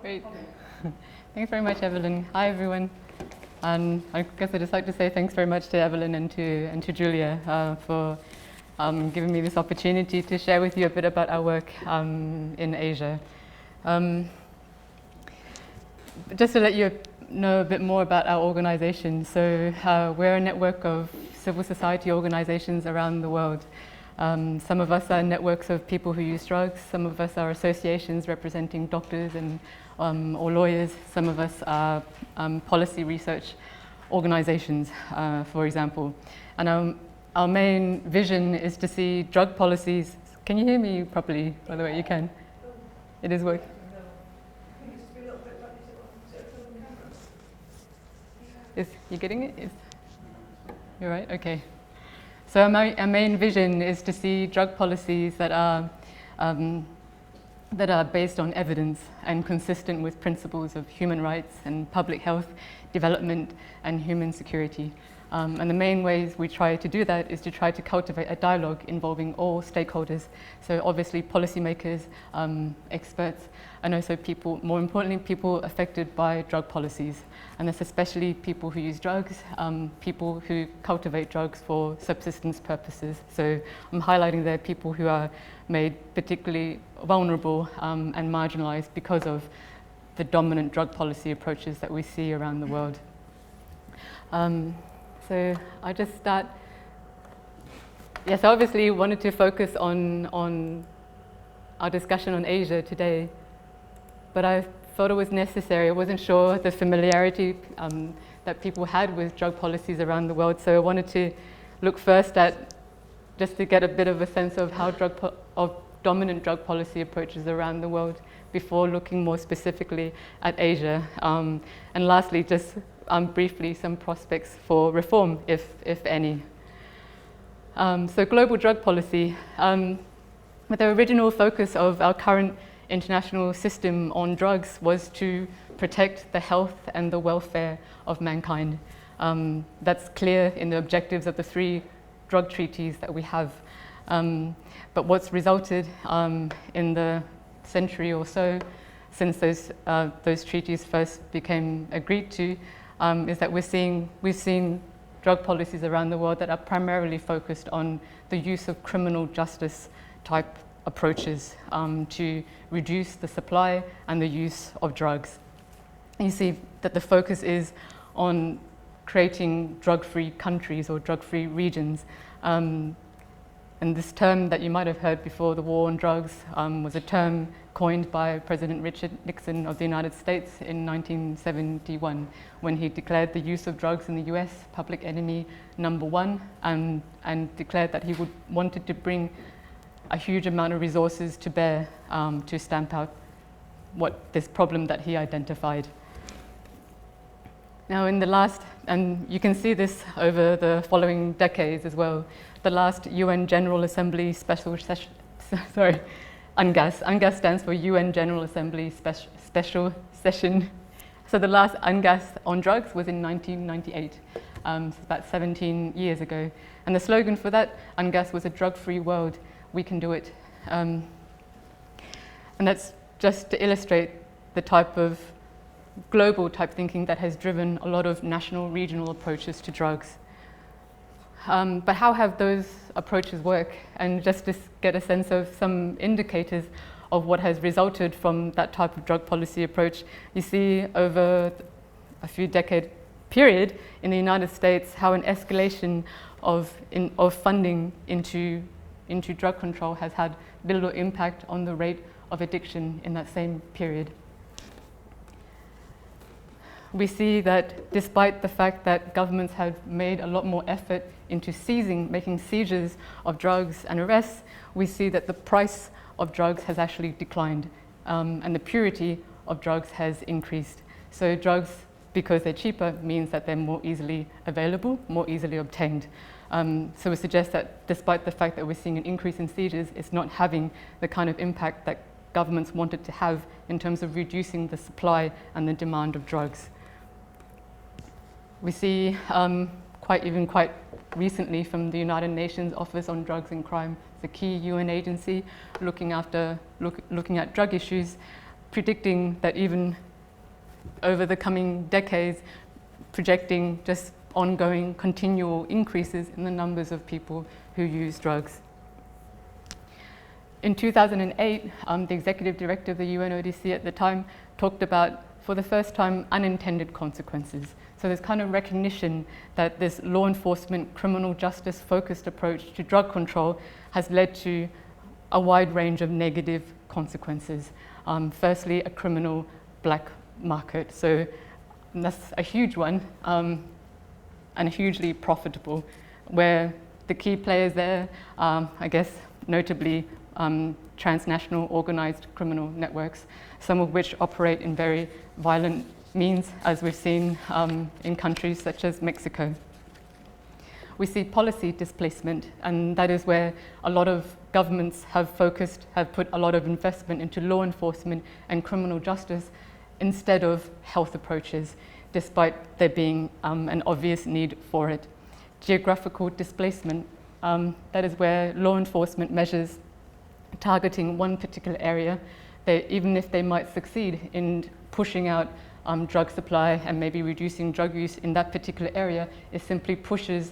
Great. Thanks very much, Evelyn. Hi, everyone. And I guess I'd just like to say thanks very much to Evelyn and to Julia for giving me this opportunity to share with you a bit about our work in Asia. Just to let you know a bit more about our organization. So we're a network of civil society organizations around the world. Some of us are networks of people who use drugs. Some of us are associations representing doctors and or lawyers. Some of us are policy research organizations, for example. And our main vision is to see drug policies. Can you hear me properly, by the way? You can? It is working. You getting it? You're right? Okay. So our main vision is to see drug policies that are based on evidence and consistent with principles of human rights and public health, development, and human security. And the main ways we try to do that is to try to cultivate a dialogue involving all stakeholders. So obviously policymakers, experts, and also people, more importantly, people affected by drug policies. And that's especially people who use drugs, people who cultivate drugs for subsistence purposes. So I'm highlighting there people who are made particularly vulnerable and marginalized because of the dominant drug policy approaches that we see around the world. So I'll just start. Yes, I obviously wanted to focus on our discussion on Asia today, but I thought it was necessary. I wasn't sure the familiarity that people had with drug policies around the world, so I wanted to look first at, just to get a bit of a sense of how dominant drug policy approaches around the world before looking more specifically at Asia. And lastly, just briefly, some prospects for reform, if any. So global drug policy. The original focus of our current international system on drugs was to protect the health and the welfare of mankind. That's clear in the objectives of the 3 drug treaties that we have. But what's resulted in the century or so since those treaties first became agreed to is that we've seen drug policies around the world that are primarily focused on the use of criminal justice type approaches to reduce the supply and the use of drugs. You see that the focus is on creating drug-free countries or drug-free regions. And this term that you might have heard before, the war on drugs, was a term coined by President Richard Nixon of the United States in 1971, when he declared the use of drugs in the US public enemy #1, and declared that he wanted to bring a huge amount of resources to bear to stamp out this problem that he identified. Now in the last, and you can see this over the following decades as well, the last UN General Assembly special session, UNGAS. UNGAS stands for UN General Assembly Special Session. So the last UNGAS on drugs was in 1998, so about 17 years ago. And the slogan for that UNGAS was a drug-free world, we can do it. And that's just to illustrate the type of global type thinking that has driven a lot of national, regional approaches to drugs. But how have those approaches worked? And just to get a sense of some indicators of what has resulted from that type of drug policy approach, you see over a few decade period in the United States how an escalation of funding into drug control has had little impact on the rate of addiction in that same period. We see that despite the fact that governments have made a lot more effort into making seizures of drugs and arrests, we see that the price of drugs has actually declined and the purity of drugs has increased. So drugs, because they're cheaper, means that they're more easily available, more easily obtained. So we suggest that despite the fact that we're seeing an increase in seizures, it's not having the kind of impact that governments wanted to have in terms of reducing the supply and the demand of drugs. We see quite recently from the United Nations Office on Drugs and Crime, the key UN agency looking at drug issues, predicting that even over the coming decades, projecting just ongoing continual increases in the numbers of people who use drugs. In 2008, the executive director of the UNODC at the time talked about, for the first time, unintended consequences. So there's kind of recognition that this law enforcement, criminal justice focused approach to drug control has led to a wide range of negative consequences. Firstly, a criminal black market. So that's a huge one and hugely profitable, where the key players there, I guess, notably transnational organized criminal networks, some of which operate in very violent means, as we've seen in countries such as Mexico. We see policy displacement, and that is where a lot of governments have put a lot of investment into law enforcement and criminal justice instead of health approaches, despite there being an obvious need for it. Geographical displacement, that is where law enforcement measures targeting one particular area, even if they might succeed in pushing out drug supply and maybe reducing drug use in that particular area, it simply pushes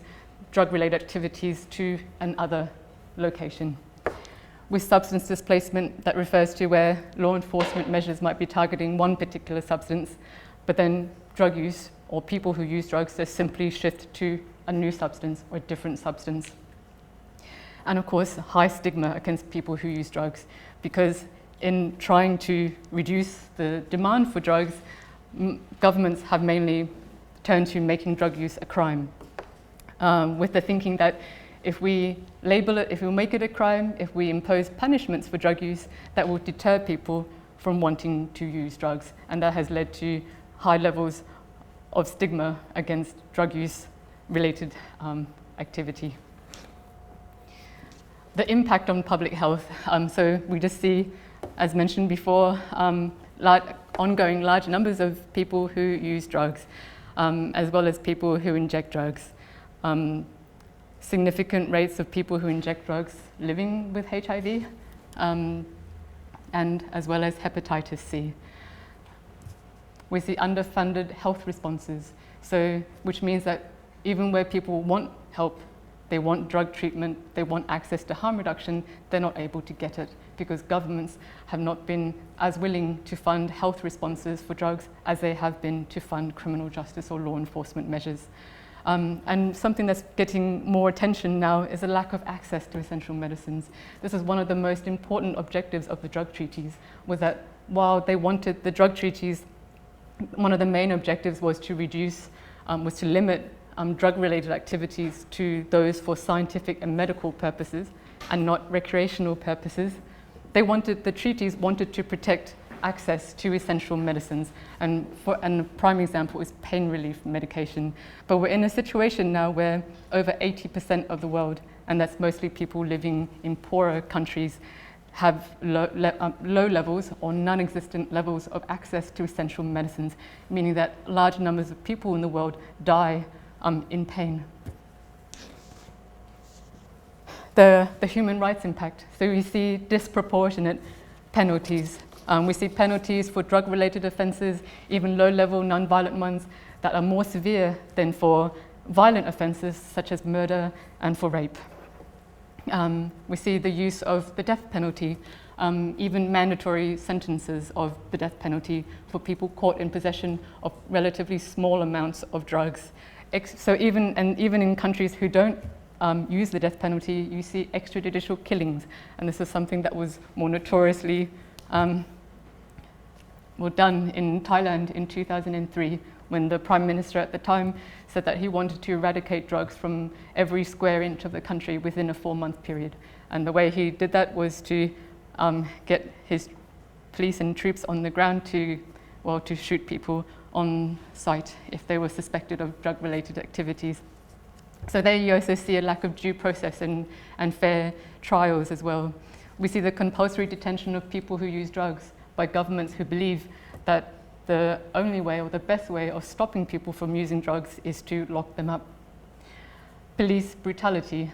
drug-related activities to another location. With substance displacement, that refers to where law enforcement measures might be targeting one particular substance, but then drug use or people who use drugs just simply shift to a new substance or a different substance. And of course, high stigma against people who use drugs, because in trying to reduce the demand for drugs, governments have mainly turned to making drug use a crime, with the thinking that if we label it, if we make it a crime, if we impose punishments for drug use, that will deter people from wanting to use drugs. And that has led to high levels of stigma against drug use related activity. The impact on public health. So we just see, as mentioned before, ongoing large numbers of people who use drugs, as well as people who inject drugs. Significant rates of people who inject drugs living with HIV, and as well as hepatitis C. We see underfunded health responses, so which means that even where people want help, they want drug treatment, they want access to harm reduction, they're not able to get it because governments have not been as willing to fund health responses for drugs as they have been to fund criminal justice or law enforcement measures. And something that's getting more attention now is a lack of access to essential medicines. This is one of the most important objectives of the drug treaties, was that while they wanted the drug treaties, one of the main objectives was to reduce, was to limit drug-related activities to those for scientific and medical purposes and not recreational purposes. The treaties wanted to protect access to essential medicines, and a prime example is pain relief medication. But we're in a situation now where over 80% of the world, and that's mostly people living in poorer countries, have low levels or non-existent levels of access to essential medicines, meaning that large numbers of people in the world die in pain. The human rights impact. So we see disproportionate penalties. We see penalties for drug-related offences, even low-level non-violent ones, that are more severe than for violent offences such as murder and for rape. We see the use of the death penalty, even mandatory sentences of the death penalty for people caught in possession of relatively small amounts of drugs. So even in countries who don't use the death penalty, you see extrajudicial killings, and this is something that was more notoriously done in Thailand in 2003, when the Prime Minister at the time said that he wanted to eradicate drugs from every square inch of the country within a 4-month period. And the way he did that was to get his police and troops on the ground to shoot people on sight if they were suspected of drug-related activities. So there you also see a lack of due process and fair trials as well. We see the compulsory detention of people who use drugs by governments who believe that the only way or the best way of stopping people from using drugs is to lock them up. Police brutality.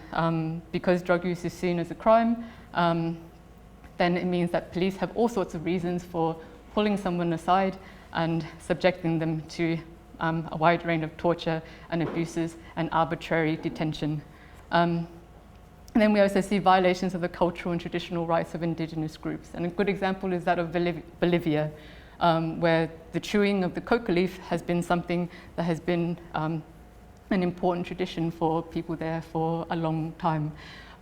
Because drug use is seen as a crime, then it means that police have all sorts of reasons for pulling someone aside and subjecting them to a wide range of torture and abuses and arbitrary detention. And then we also see violations of the cultural and traditional rights of indigenous groups. And a good example is that of Bolivia, where the chewing of the coca leaf has been something that has been an important tradition for people there for a long time,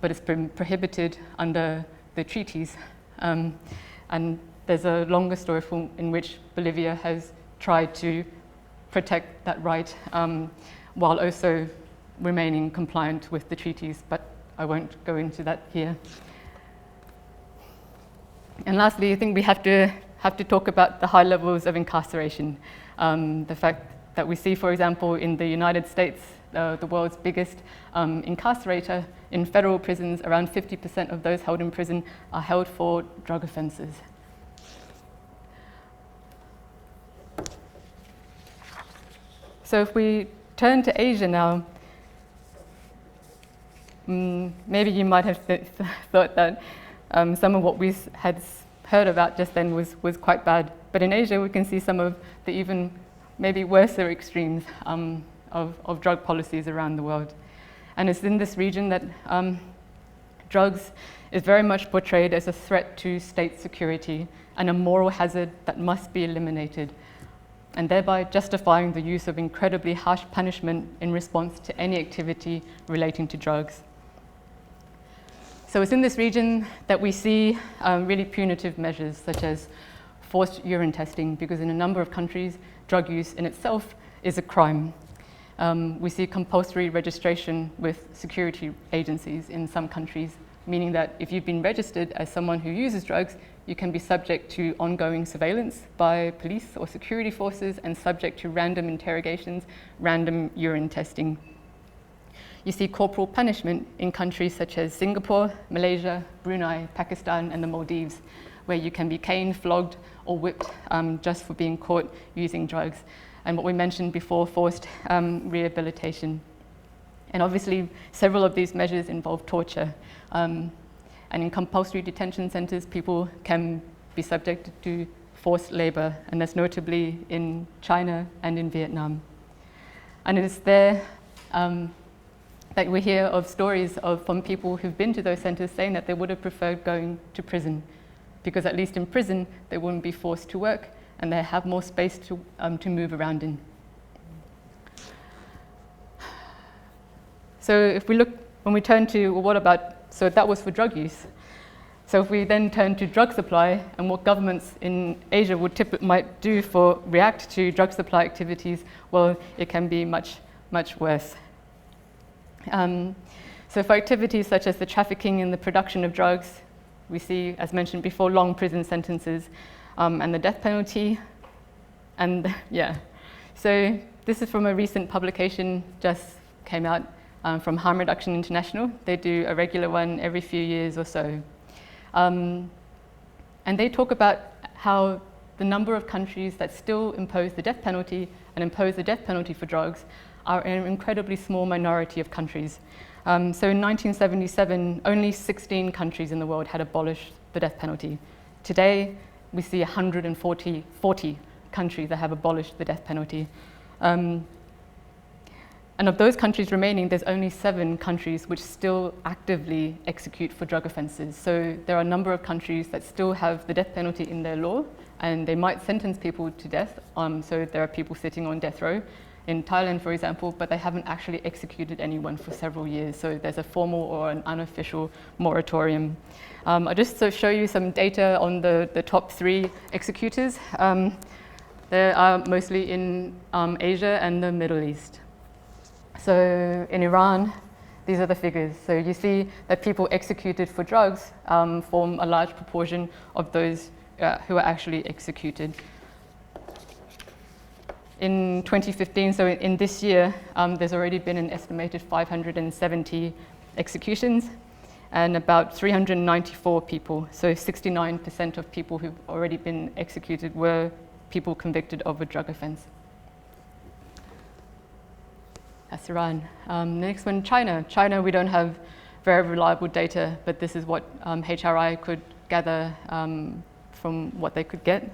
but it's been prohibited under the treaties. And there's a longer story in which Bolivia has tried to protect that right while also remaining compliant with the treaties, but I won't go into that here. And lastly, I think we have to talk about the high levels of incarceration. The fact that we see, for example, in the United States, the world's biggest incarcerator in federal prisons, around 50% of those held in prison are held for drug offenses. So if we turn to Asia now, maybe you might have thought that some of what we had heard about just then was quite bad. But in Asia, we can see some of the even maybe worse extremes of drug policies around the world. And it's in this region that drugs is very much portrayed as a threat to state security and a moral hazard that must be eliminated, and thereby justifying the use of incredibly harsh punishment in response to any activity relating to drugs. So it's in this region that we see really punitive measures such as forced urine testing, because in a number of countries, drug use in itself is a crime. We see compulsory registration with security agencies in some countries, meaning that if you've been registered as someone who uses drugs, you can be subject to ongoing surveillance by police or security forces and subject to random interrogations, random urine testing. You see corporal punishment in countries such as Singapore, Malaysia, Brunei, Pakistan, and the Maldives, where you can be caned, flogged, or whipped just for being caught using drugs. And what we mentioned before, forced rehabilitation. And obviously, several of these measures involve torture. And in compulsory detention centers, people can be subjected to forced labor, and that's notably in China and in Vietnam. And it's there that we hear of stories from people who've been to those centers saying that they would have preferred going to prison, because at least in prison, they wouldn't be forced to work, and they have more space to move around in. So when we turn to, well, what about, so that was for drug use. So if we then turn to drug supply and what governments in Asia might do react to drug supply activities, well, it can be much, much worse. So for activities such as the trafficking and the production of drugs, we see, as mentioned before, long prison sentences and the death penalty. And yeah, so this is from a recent publication, just came out from Harm Reduction International. They do a regular one every few years or so. And they talk about how the number of countries that still impose the death penalty and impose the death penalty for drugs are an incredibly small minority of countries. So in 1977, only 16 countries in the world had abolished the death penalty. Today, we see 140 countries that have abolished the death penalty. And of those countries remaining, there's only 7 countries which still actively execute for drug offenses. So there are a number of countries that still have the death penalty in their law, and they might sentence people to death. So there are people sitting on death row in Thailand, for example, but they haven't actually executed anyone for several years. So there's a formal or an unofficial moratorium. I'll just show you some data on the top 3 executors. They are mostly in Asia and the Middle East. So in Iran, these are the figures. So you see that people executed for drugs form a large proportion of those who are actually executed. In 2015, so in this year, there's already been an estimated 570 executions and about 394 people. So 69% of people who've already been executed were people convicted of a drug offense. That's Iran. Next one, China. China, we don't have very reliable data, but this is what HRI could gather from what they could get.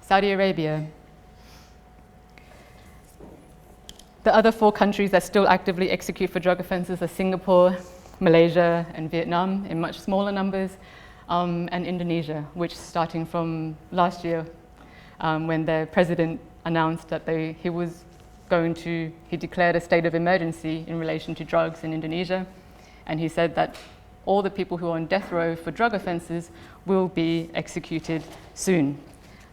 Saudi Arabia. The other 4 countries that still actively execute for drug offences are Singapore, Malaysia, and Vietnam in much smaller numbers, and Indonesia, which starting from last year, when the president announced that he declared a state of emergency in relation to drugs in Indonesia, and he said that all the people who are on death row for drug offences will be executed soon.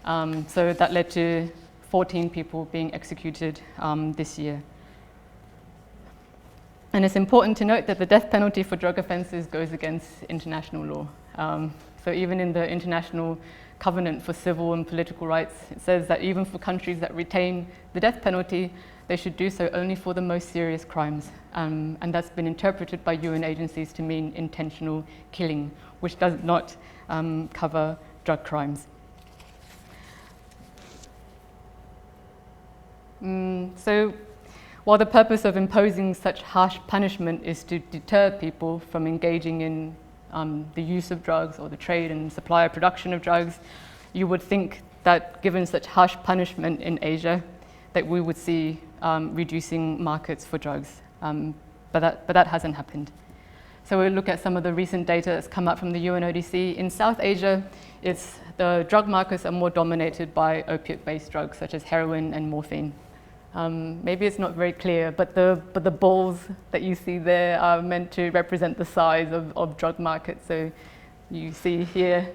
So that led to 14 people being executed this year. And it's important to note that the death penalty for drug offences goes against international law. So even in the International Covenant for Civil and Political Rights, it says that even for countries that retain the death penalty, they should do so only for the most serious crimes. And that's been interpreted by UN agencies to mean intentional killing, which does not cover drug crimes. So while the purpose of imposing such harsh punishment is to deter people from engaging in the use of drugs or the trade and supply or production of drugs, you would think that given such harsh punishment in Asia, that we would see reducing markets for drugs. But that hasn't happened. So we'll look at some of the recent data that's come up from the UNODC. In South Asia, the drug markets are more dominated by opiate-based drugs such as heroin and morphine. Maybe it's not very clear, but the balls that you see there are meant to represent the size of drug markets. So you see here,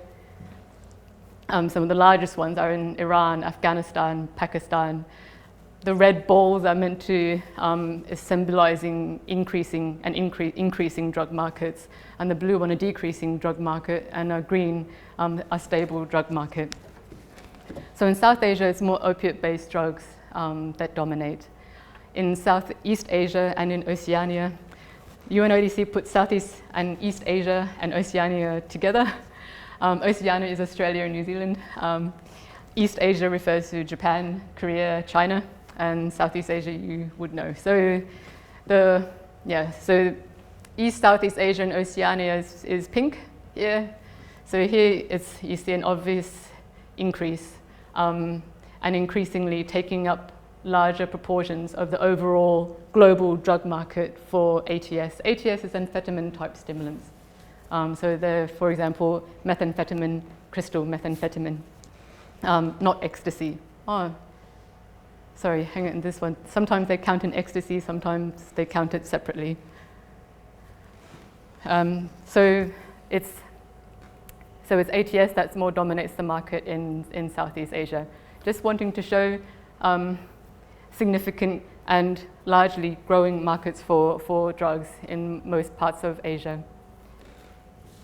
some of the largest ones are in Iran, Afghanistan, Pakistan. The red balls are meant to is symbolizing increasing drug markets, and the blue one a decreasing drug market, and a green a stable drug market. So in South Asia, it's more opiate-based drugs that dominate. In Southeast Asia and in Oceania, UNODC put Southeast and East Asia and Oceania together. Oceania is Australia and New Zealand. East Asia refers to Japan, Korea, China, and Southeast Asia you would know. So so East, Southeast Asia and Oceania is pink here. So here you see an obvious increase, and increasingly taking up larger proportions of the overall global drug market for ATS. ATS is amphetamine type stimulants. So they're, for example, methamphetamine, crystal methamphetamine, not ecstasy. Oh, sorry, hang on, this one. Sometimes they count in ecstasy, sometimes they count it separately. So it's ATS that more dominates the market in Southeast Asia. Just wanting to show significant and largely growing markets for drugs in most parts of Asia.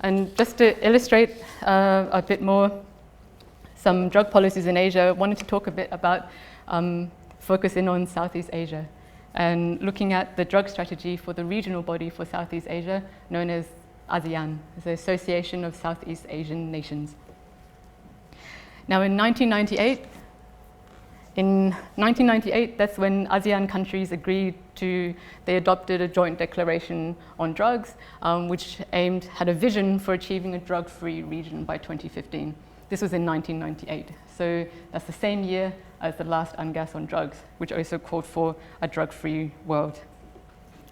And just to illustrate a bit more some drug policies in Asia, I wanted to talk a bit about focusing on Southeast Asia and looking at the drug strategy for the regional body for Southeast Asia known as ASEAN, the Association of Southeast Asian Nations. Now in 1998, that's when ASEAN countries they adopted a joint declaration on drugs, which had a vision for achieving a drug-free region by 2015. This was in 1998. So that's the same year as the last UNGAS on drugs, which also called for a drug-free world.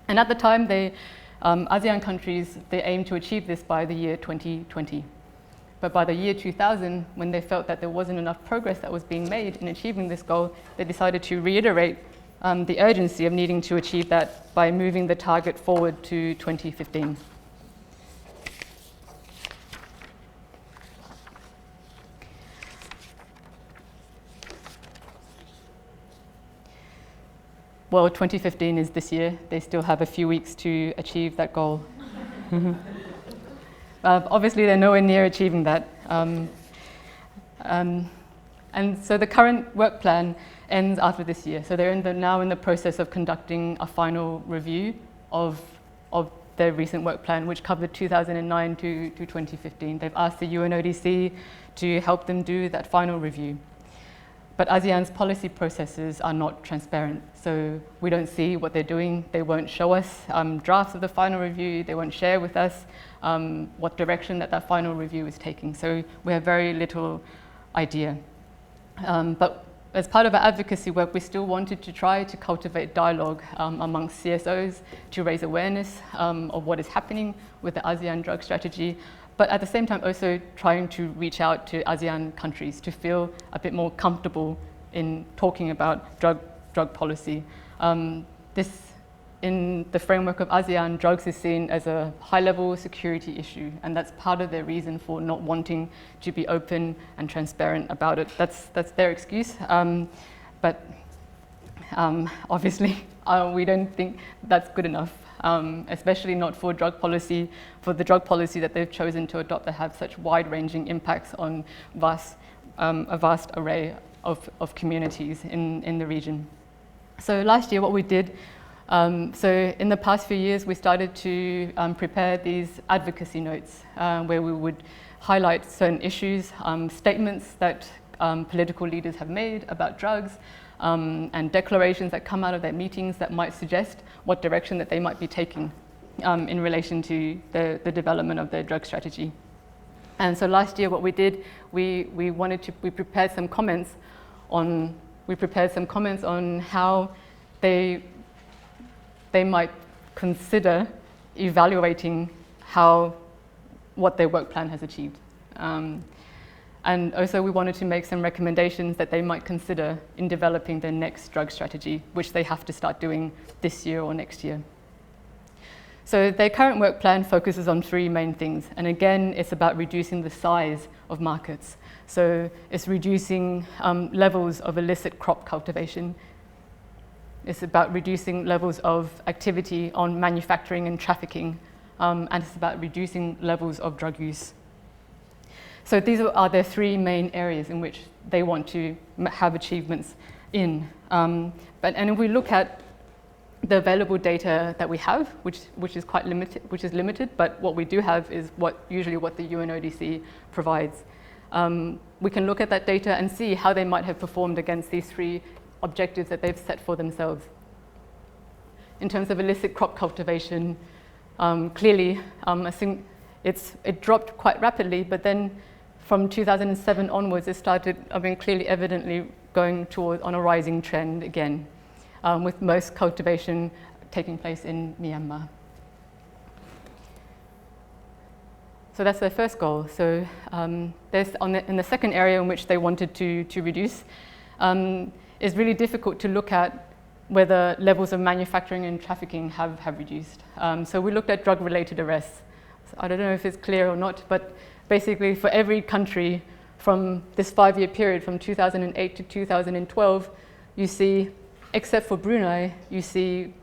And at the time, ASEAN countries, they aimed to achieve this by the year 2020. But by the year 2000, when they felt that there wasn't enough progress that was being made in achieving this goal, they decided to reiterate the urgency of needing to achieve that by moving the target forward to 2015. Well, 2015 is this year. They still have a few weeks to achieve that goal. Obviously, they're nowhere near achieving that. And so the current work plan ends after this year. So they're now in the process of conducting a final review of their recent work plan, which covered 2009 to 2015. They've asked the UNODC to help them do that final review. But ASEAN's policy processes are not transparent, so we don't see what they're doing. They won't show us drafts of the final review. They won't share with us what direction that final review is taking. So we have very little idea. But as part of our advocacy work, we still wanted to try to cultivate dialogue amongst CSOs to raise awareness of what is happening with the ASEAN drug strategy, but at the same time also trying to reach out to ASEAN countries to feel a bit more comfortable in talking about drug policy. In the framework of ASEAN, drugs is seen as a high-level security issue, and that's part of their reason for not wanting to be open and transparent about it. That's their excuse, but obviously we don't think that's good enough, especially not for drug policy, for the drug policy that they've chosen to adopt that have such wide-ranging impacts on a vast array of communities in the region. So last year, what we did. So in the past few years, we started to prepare these advocacy notes where we would highlight certain issues, statements that political leaders have made about drugs, and declarations that come out of their meetings that might suggest what direction that they might be taking in relation to the development of their drug strategy. And so last year, what we did, we prepared some comments on how they might consider evaluating what their work plan has achieved. And also we wanted to make some recommendations that they might consider in developing their next drug strategy, which they have to start doing this year or next year. So their current work plan focuses on three main things. And again, it's about reducing the size of markets. So it's reducing levels of illicit crop cultivation. It's about reducing levels of activity on manufacturing and trafficking, and it's about reducing levels of drug use. So these are their three main areas in which they want to have achievements in. And if we look at the available data that we have, which is quite limited, but what we do have is usually what the UNODC provides. We can look at that data and see how they might have performed against these three objectives that they've set for themselves. In terms of illicit crop cultivation, clearly, I think it dropped quite rapidly, but then from 2007 onwards, it started, clearly evidently going on a rising trend again, with most cultivation taking place in Myanmar. So that's their first goal. So in the second area in which they wanted to reduce, it's really difficult to look at whether levels of manufacturing and trafficking have reduced. So we looked at drug-related arrests. So I don't know if it's clear or not, but basically for every country from this 5-year period, from 2008 to 2012, you see, except for Brunei, you see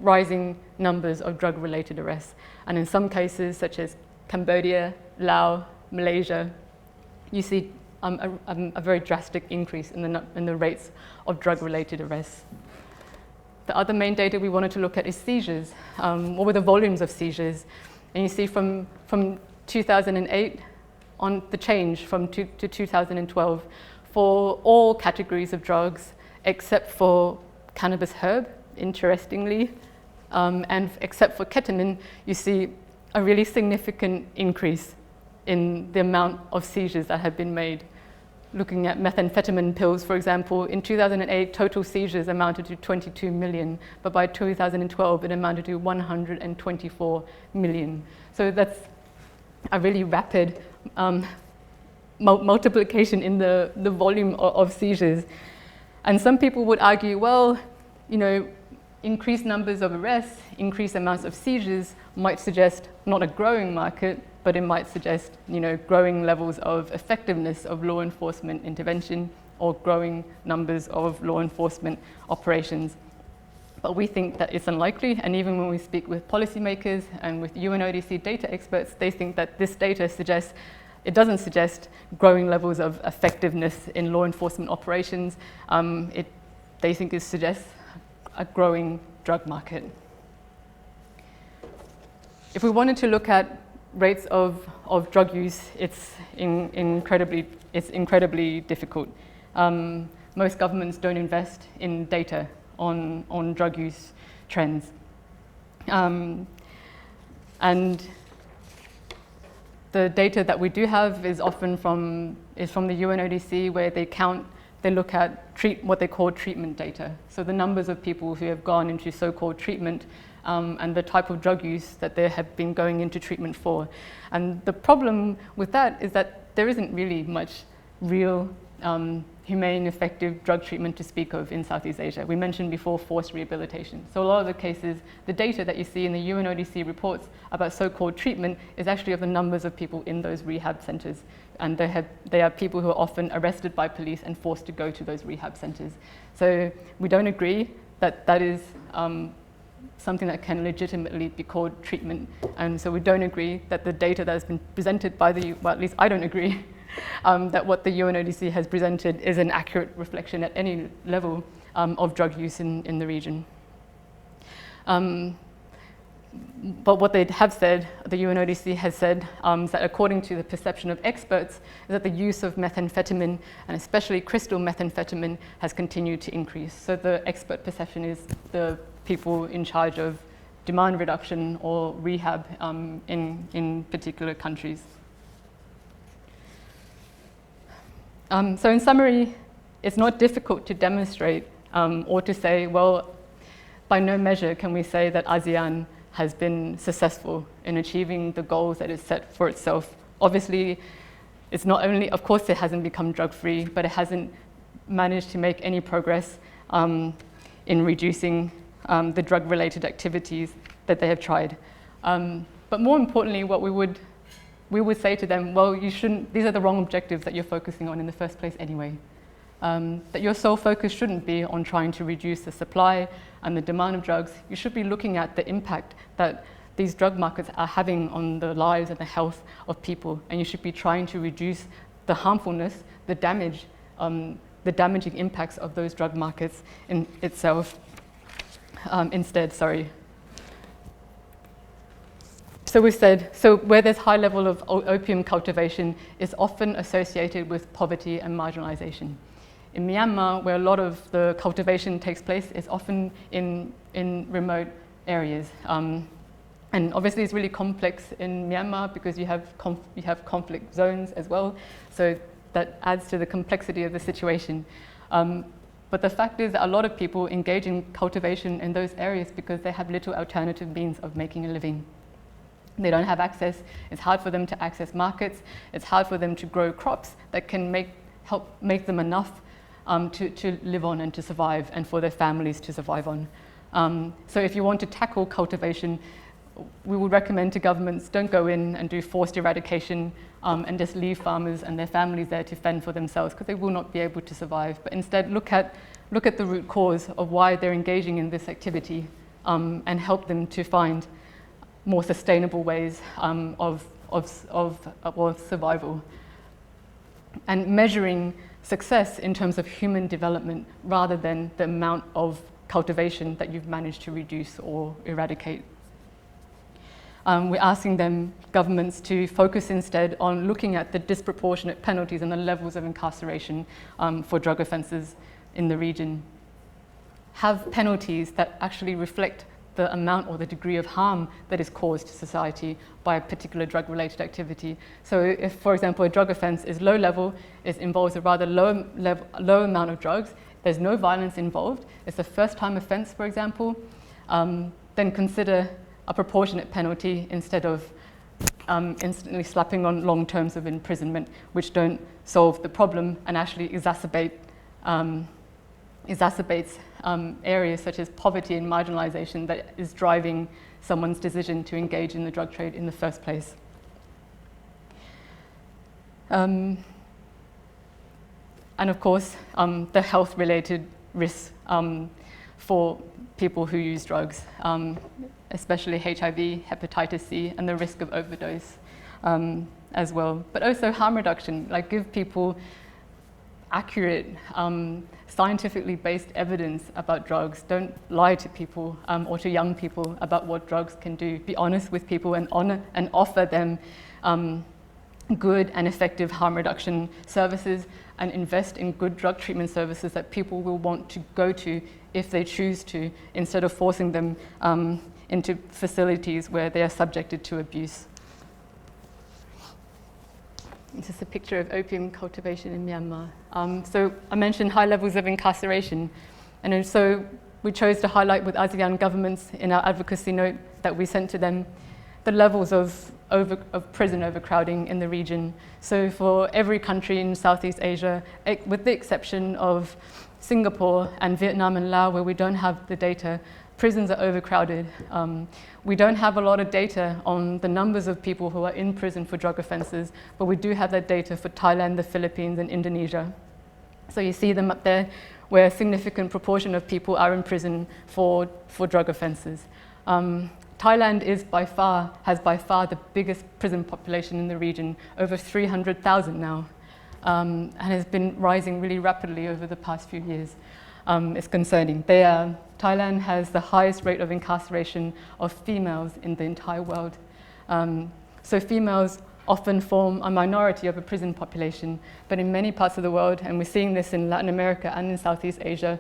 rising numbers of drug-related arrests. And in some cases, such as Cambodia, Laos, Malaysia, you see a very drastic increase in the rates of drug-related arrests. The other main data we wanted to look at is seizures. What were the volumes of seizures? And you see from 2008 on the change to 2012 for all categories of drugs except for cannabis herb, interestingly, and except for ketamine, you see a really significant increase in the amount of seizures that have been made. Looking at methamphetamine pills, for example, in 2008, total seizures amounted to 22 million, but by 2012, it amounted to 124 million. So that's a really rapid multiplication in the volume of seizures. And some people would argue, well, increased numbers of arrests, increased amounts of seizures might suggest not a growing market, but it might suggest, growing levels of effectiveness of law enforcement intervention or growing numbers of law enforcement operations. But we think that it's unlikely, and even when we speak with policymakers and with UNODC data experts, they think that this data doesn't suggest growing levels of effectiveness in law enforcement operations. They think it suggests a growing drug market. If we wanted to look at rates of drug use, it's incredibly difficult. Most governments don't invest in data on drug use trends. And The data that we do have is often from the UNODC, where they look at what they call treatment data. So the numbers of people who have gone into so-called treatment and the type of drug use that they have been going into treatment for. And the problem with that is that there isn't really much real humane, effective drug treatment to speak of in Southeast Asia. We mentioned before forced rehabilitation. So a lot of the cases, the data that you see in the UNODC reports about so-called treatment is actually of the numbers of people in those rehab centers. And they are people who are often arrested by police and forced to go to those rehab centers. So we don't agree that that is something that can legitimately be called treatment. And so we don't agree that the data that has been presented by well, at least I don't agree, that what the UNODC has presented is an accurate reflection at any level of drug use in the region. But what they have said, the UNODC has said, is that according to the perception of experts, is that the use of methamphetamine, and especially crystal methamphetamine, has continued to increase. So the expert perception is the people in charge of demand reduction or rehab in particular countries. So in summary, it's not difficult to demonstrate or to say, well, by no measure can we say that ASEAN has been successful in achieving the goals that it set for itself. Obviously, it's not only, of course it hasn't become drug-free, but it hasn't managed to make any progress in reducing the drug-related activities that they have tried. But more importantly, what we would say to them, well, these are the wrong objectives that you're focusing on in the first place anyway. That your sole focus shouldn't be on trying to reduce the supply and the demand of drugs. You should be looking at the impact that these drug markets are having on the lives and the health of people, and you should be trying to reduce the harmfulness, the damage, the damaging impacts of those drug markets in itself instead. So we said, where there's high level of opium cultivation is often associated with poverty and marginalization. In Myanmar, where a lot of the cultivation takes place, is often in remote areas. And obviously it's really complex in Myanmar because you have conflict zones as well. So that adds to the complexity of the situation. But the fact is that a lot of people engage in cultivation in those areas because they have little alternative means of making a living. They don't have access. It's hard for them to access markets. It's hard for them to grow crops that can help make them enough to live on and to survive, and for their families to survive on. So if you want to tackle cultivation, we would recommend to governments, don't go in and do forced eradication and just leave farmers and their families there to fend for themselves, because they will not be able to survive. But instead, look at the root cause of why they're engaging in this activity and help them to find more sustainable ways of survival. And measuring success in terms of human development rather than the amount of cultivation that you've managed to reduce or eradicate. We're asking governments to focus instead on looking at the disproportionate penalties and the levels of incarceration for drug offences in the region. Have penalties that actually reflect the amount or the degree of harm that is caused to society by a particular drug-related activity. So if, for example, a drug offence is low level, it involves a rather low amount of drugs, there's no violence involved, it's a first-time offence, for example, then consider a proportionate penalty instead of instantly slapping on long terms of imprisonment, which don't solve the problem and actually exacerbates areas such as poverty and marginalization that is driving someone's decision to engage in the drug trade in the first place. And of course, the health-related risks for people who use drugs, especially HIV, hepatitis C, and the risk of overdose as well. But also harm reduction, like give people accurate, scientifically based evidence about drugs. Don't lie to people or to young people about what drugs can do. Be honest with people and offer them good and effective harm reduction services, and invest in good drug treatment services that people will want to go to if they choose to, instead of forcing them into facilities where they are subjected to abuse. This is a picture of opium cultivation in Myanmar. So I mentioned high levels of incarceration, and so we chose to highlight with ASEAN governments in our advocacy note that we sent to them the levels of prison overcrowding in the region. So for every country in Southeast Asia, with the exception of Singapore and Vietnam and Laos, where we don't have the data, prisons are overcrowded. We don't have a lot of data on the numbers of people who are in prison for drug offenses, but we do have that data for Thailand, the Philippines, and Indonesia. So you see them up there, where a significant proportion of people are in prison for drug offenses. Thailand has by far the biggest prison population in the region, over 300,000 now, and has been rising really rapidly over the past few years. It's concerning. Thailand has the highest rate of incarceration of females in the entire world. So females often form a minority of a prison population, but in many parts of the world, and we're seeing this in Latin America and in Southeast Asia,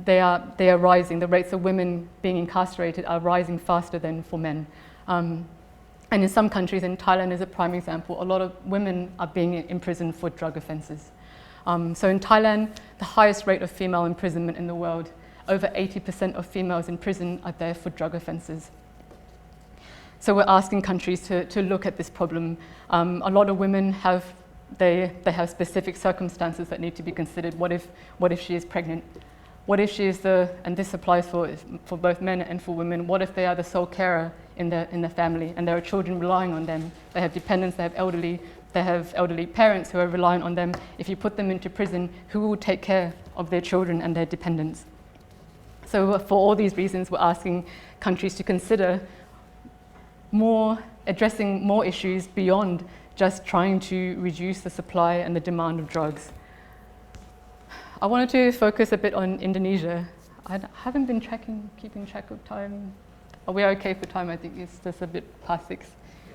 they are rising. The rates of women being incarcerated are rising faster than for men. And in some countries, and Thailand is a prime example, a lot of women are being imprisoned for drug offenses. So in Thailand, the highest rate of female imprisonment in the world, over 80% of females in prison are there for drug offenses. So we're asking countries to look at this problem. A lot of women have specific circumstances that need to be considered. What if she is pregnant? What if she is and this applies for both men and for women, what if they are the sole carer in the family and there are children relying on them? They have dependents, they have elderly parents who are relying on them. If you put them into prison, who will take care of their children and their dependents? So for all these reasons, we're asking countries to consider addressing more issues beyond just trying to reduce the supply and the demand of drugs. I wanted to focus a bit on Indonesia. I haven't been keeping track of time. Are we okay for time? I think it's just a bit past 6.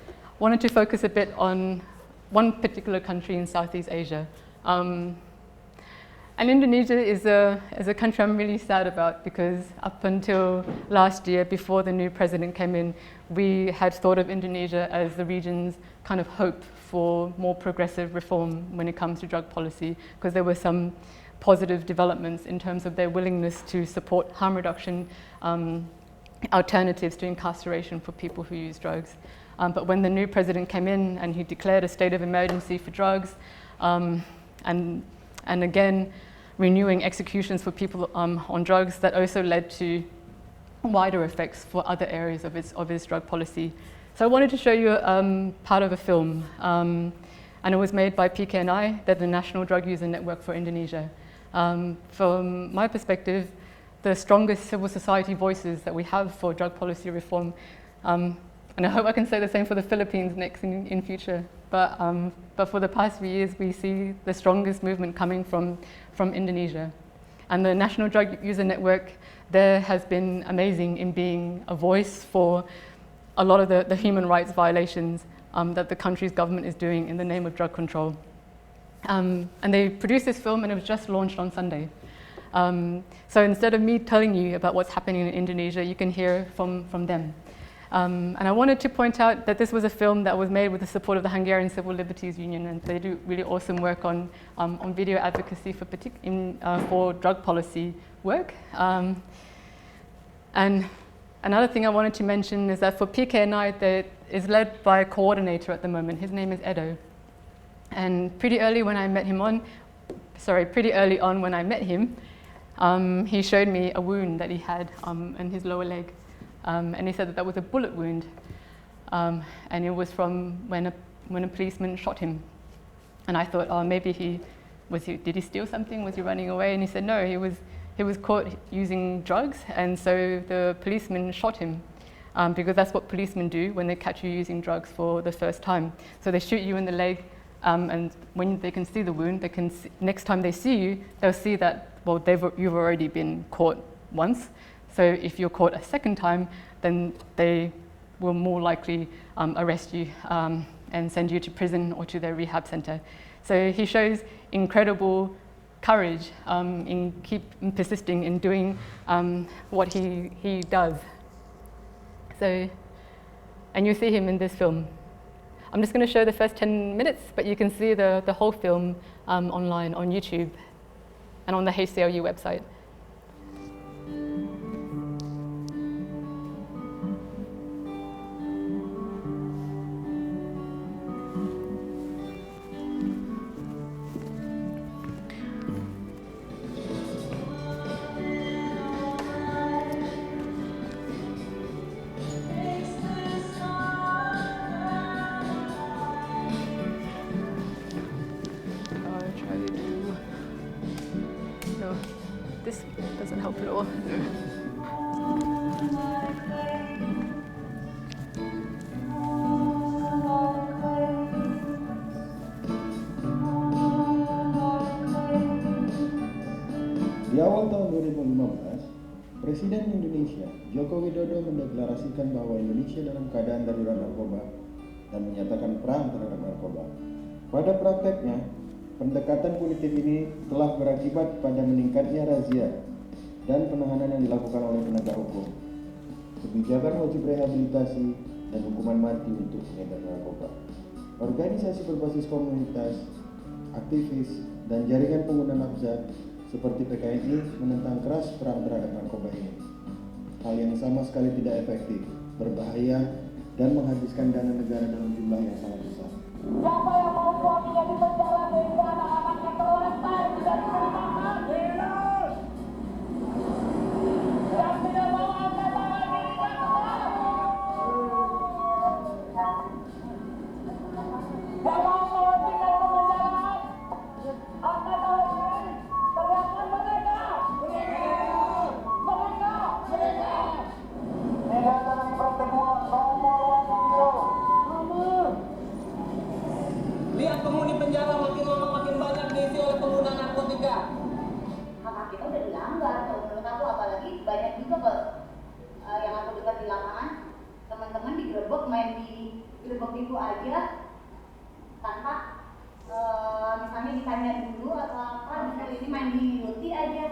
I wanted to focus a bit on one particular country in Southeast Asia. And Indonesia is a country I'm really sad about, because up until last year, before the new president came in, we had thought of Indonesia as the region's kind of hope for more progressive reform when it comes to drug policy, because there were some positive developments in terms of their willingness to support harm reduction alternatives to incarceration for people who use drugs. But when the new president came in and he declared a state of emergency for drugs, and again renewing executions for people on drugs, that also led to wider effects for other areas of his drug policy. So I wanted to show you part of a film, and it was made by PKNI, they're the National Drug User Network for Indonesia. From my perspective, the strongest civil society voices that we have for drug policy reform, and I hope I can say the same for the Philippines next in future, but for the past few years we see the strongest movement coming from Indonesia. And the National Drug User Network there has been amazing in being a voice for a lot of the human rights violations that the country's government is doing in the name of drug control. And they produced this film and it was just launched on Sunday. So instead of me telling you about what's happening in Indonesia, you can hear from them. And I wanted to point out that this was a film that was made with the support of the Hungarian Civil Liberties Union, and they do really awesome work on video advocacy for drug policy work. And another thing I wanted to mention is that for PKNI, that is led by a coordinator at the moment. His name is Edo. And pretty early on when I met him, he showed me a wound that he had in his lower leg. And he said that was a bullet wound. And it was from when a policeman shot him. And I thought, oh, maybe did he steal something? Was he running away? And he said, no, he was caught using drugs. And so the policeman shot him. Because that's what policemen do when they catch you using drugs for the first time. So they shoot you in the leg. And when they can see the wound, next time they see you, they'll see that, well, you've already been caught once. So if you're caught a second time, then they will more likely arrest you and send you to prison or to their rehab center. So he shows incredible courage in persisting in doing what he does. So, and you see him in this film. I'm just going to show the first 10 minutes, but you can see the whole film online on YouTube and on the HCLU website. This doesn't help at all. Di awal tahun 2015, Presiden Indonesia Joko Widodo mendeklarasikan bahwa Indonesia dalam keadaan darurat narkoba dan menyatakan perang terhadap narkoba. Pada prakteknya, pendekatan politik ini telah berakibat pada meningkatnya razia dan penahanan yang dilakukan oleh penegak hukum, kebijakan wajib rehabilitasi, dan hukuman mati untuk pengedar narkoba. Organisasi berbasis komunitas, aktivis, dan jaringan pengguna nafsa seperti PKNI menentang keras perang terhadap narkoba ini. Hal yang sama sekali tidak efektif, berbahaya, dan menghabiskan dana negara dalam jumlah yang sangat besar. Siapa yang mau suaminya di penjara sehingga anak-anaknya terlantar tidak diberi makan? Bebas! Yang tidak mau angkat tangan dirinya keluar! Yang mau menghentikan pengendaraan, angkat tangan diri! Teriakan mereka! Mereka! Lihat dalam pertemuan nomor 20. Lihat penghuni penjara makin lama makin banyak diisi oleh pengguna narkotika. Hak kita udah dilanggar, kalau menurut aku, apalagi banyak juga kok yang aku dengar di lapangan, teman-teman digerebek main di gerebek itu aja tanpa misalnya ditanya dulu atau apa, misalnya ini main di luti aja.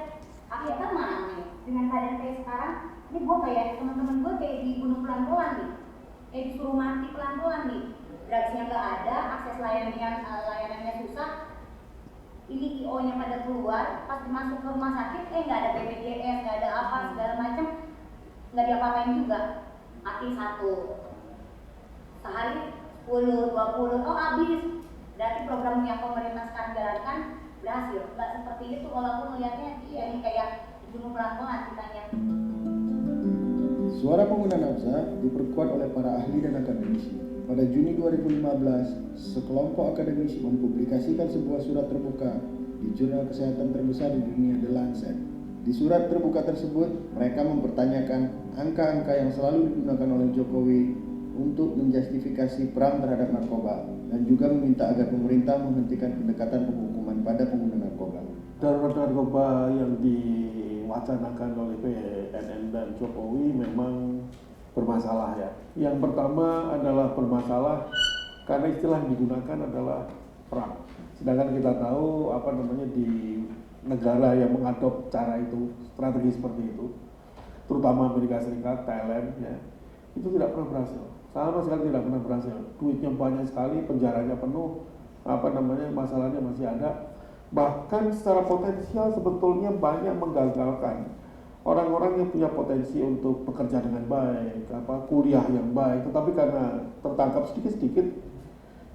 Akhirnya mana nih dengan keadaan kayak sekarang, ini gue kayak teman-teman gue kayak dibunuh pelan-pelan nih, kayak disuruh mati pelan-pelan nih. Drugsnya nggak ada, akses layanannya susah. Ini IO-nya pada keluar, pas masuk ke rumah sakit, nggak ada BPJS, nggak ada apa segala macam, nggak diapa-apain juga. Mati satu, sehari 10, 20, oh habis. Berarti program yang pemerintah sekarang jalankan berhasil. Nggak seperti itu kalau aku melihatnya, iya ini kayak dibunuh pelan-pelan kitanya. Suara pengguna nafsa diperkuat oleh para ahli dan akademisi. Pada Juni 2015, sekelompok akademisi mempublikasikan sebuah surat terbuka di jurnal kesehatan terbesar di dunia, The Lancet. Di surat terbuka tersebut, mereka mempertanyakan angka-angka yang selalu digunakan oleh Jokowi untuk menjustifikasi perang terhadap narkoba dan juga meminta agar pemerintah menghentikan pendekatan penghukuman pada pengguna narkoba. Darurat narkoba yang diwacanakan oleh PNN dan Jokowi memang bermasalah ya. Yang pertama adalah bermasalah karena istilah yang digunakan adalah perang. Sedangkan kita tahu di negara yang mengadop cara itu, strategi seperti itu, terutama Amerika Serikat, Thailand ya, itu tidak pernah berhasil. Sama sekali tidak pernah berhasil. Duitnya banyak sekali, penjaranya penuh, masalahnya masih ada. Bahkan secara potensial sebetulnya banyak menggagalkan orang-orang yang punya potensi untuk bekerja dengan baik, kuliah yang baik, tetapi karena tertangkap sedikit-sedikit,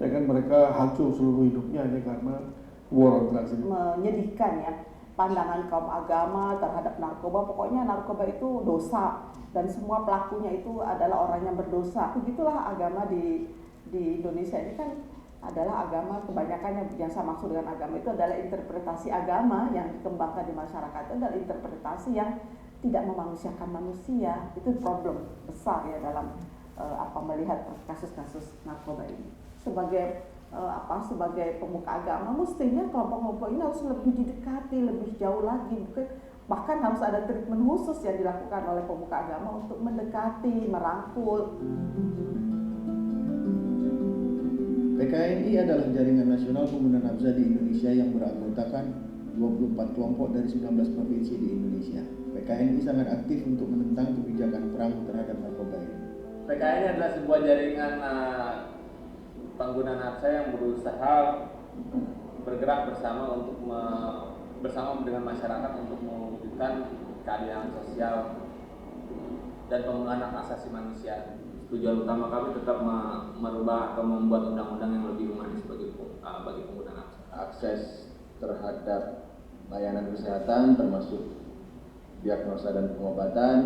ya kan mereka hancur seluruh hidupnya hanya karena war on drugs ini. Menyedihkan ya, pandangan kaum agama terhadap narkoba, pokoknya narkoba itu dosa dan semua pelakunya itu adalah orang yang berdosa. Begitulah agama di Indonesia ini kan adalah agama, kebanyakan yang saya maksud dengan agama itu adalah interpretasi agama yang dikembangkan di masyarakat, itu adalah interpretasi yang tidak memanusiakan manusia. Itu problem besar ya dalam melihat kasus-kasus narkoba ini. Sebagai pemuka agama, mestinya kelompok-kelompok ini harus lebih didekati, lebih jauh lagi, bahkan harus ada treatment khusus yang dilakukan oleh pemuka agama untuk mendekati, merangkul. PKNI adalah jaringan nasional pengguna nafsa di Indonesia yang beranggotakan 24 kelompok dari 19 provinsi di Indonesia. PKNI sangat aktif untuk menentang kebijakan perang terhadap narkoba ini. PKNI adalah sebuah jaringan pengguna nafsa yang berusaha bergerak bersama bersama dengan masyarakat untuk mewujudkan keadilan sosial dan pemenuhan hak asasi manusia. Tujuan utama kami tetap merubah atau membuat undang-undang yang lebih humanis bagi pengguna nafsa. Akses terhadap layanan kesehatan termasuk diagnosa dan pengobatan,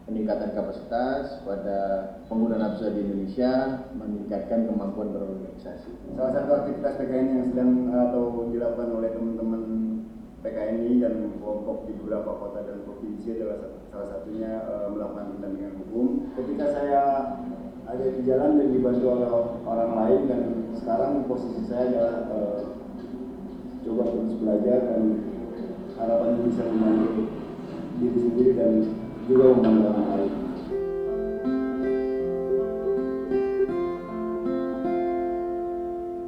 peningkatan kapasitas pada pengguna nafsa di Indonesia, meningkatkan kemampuan berorganisasi. Salah satu aktivitas PKN yang sedang atau dilakukan oleh teman-teman PKNI dan kelompok di beberapa kota dan provinsi adalah salah satunya melakukan pendampingan hukum. Ketika saya ada di jalan dan dibantu oleh orang lain, dan sekarang posisi saya adalah coba terus belajar dan harapannya bisa membantu diri sendiri dan juga membantu orang lain.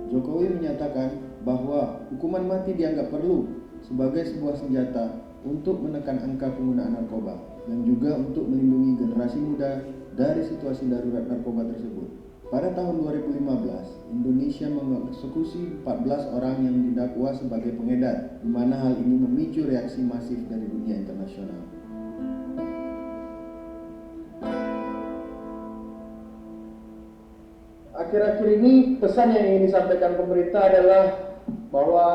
Jokowi menyatakan bahwa hukuman mati dianggap perlu sebagai sebuah senjata untuk menekan angka penggunaan narkoba dan juga untuk melindungi generasi muda dari situasi darurat narkoba tersebut. Pada tahun 2015, Indonesia mengeksekusi 14 orang yang didakwa sebagai pengedar, di mana hal ini memicu reaksi masif dari dunia internasional. Akhir-akhir ini pesan yang ingin disampaikan pemerintah adalah bahwa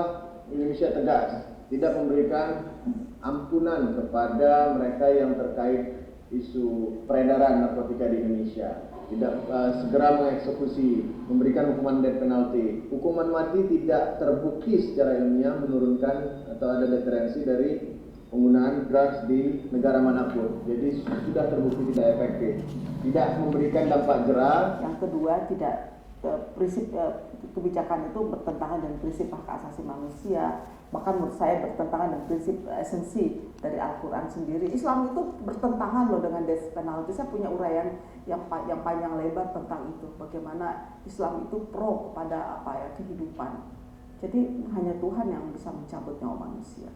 Indonesia tegas, tidak memberikan ampunan kepada mereka yang terkait isu peredaran narkotika di Indonesia. Tidak segera mengeksekusi, memberikan hukuman death penalty. Hukuman mati tidak terbukti secara ilmiah menurunkan atau ada deterensi dari penggunaan drugs di negara manapun. Jadi sudah terbukti tidak efektif. Tidak memberikan dampak jera. Yang kedua, tidak prinsip kebijakan itu bertentangan dengan prinsip hak asasi manusia, bahkan menurut saya bertentangan dengan prinsip esensi dari Al-Quran sendiri. Islam itu bertentangan loh dengan death penalty. Saya punya uraian yang panjang lebar tentang itu, bagaimana Islam itu pro kepada kehidupan. Jadi hanya Tuhan yang bisa mencabut nyawa manusia.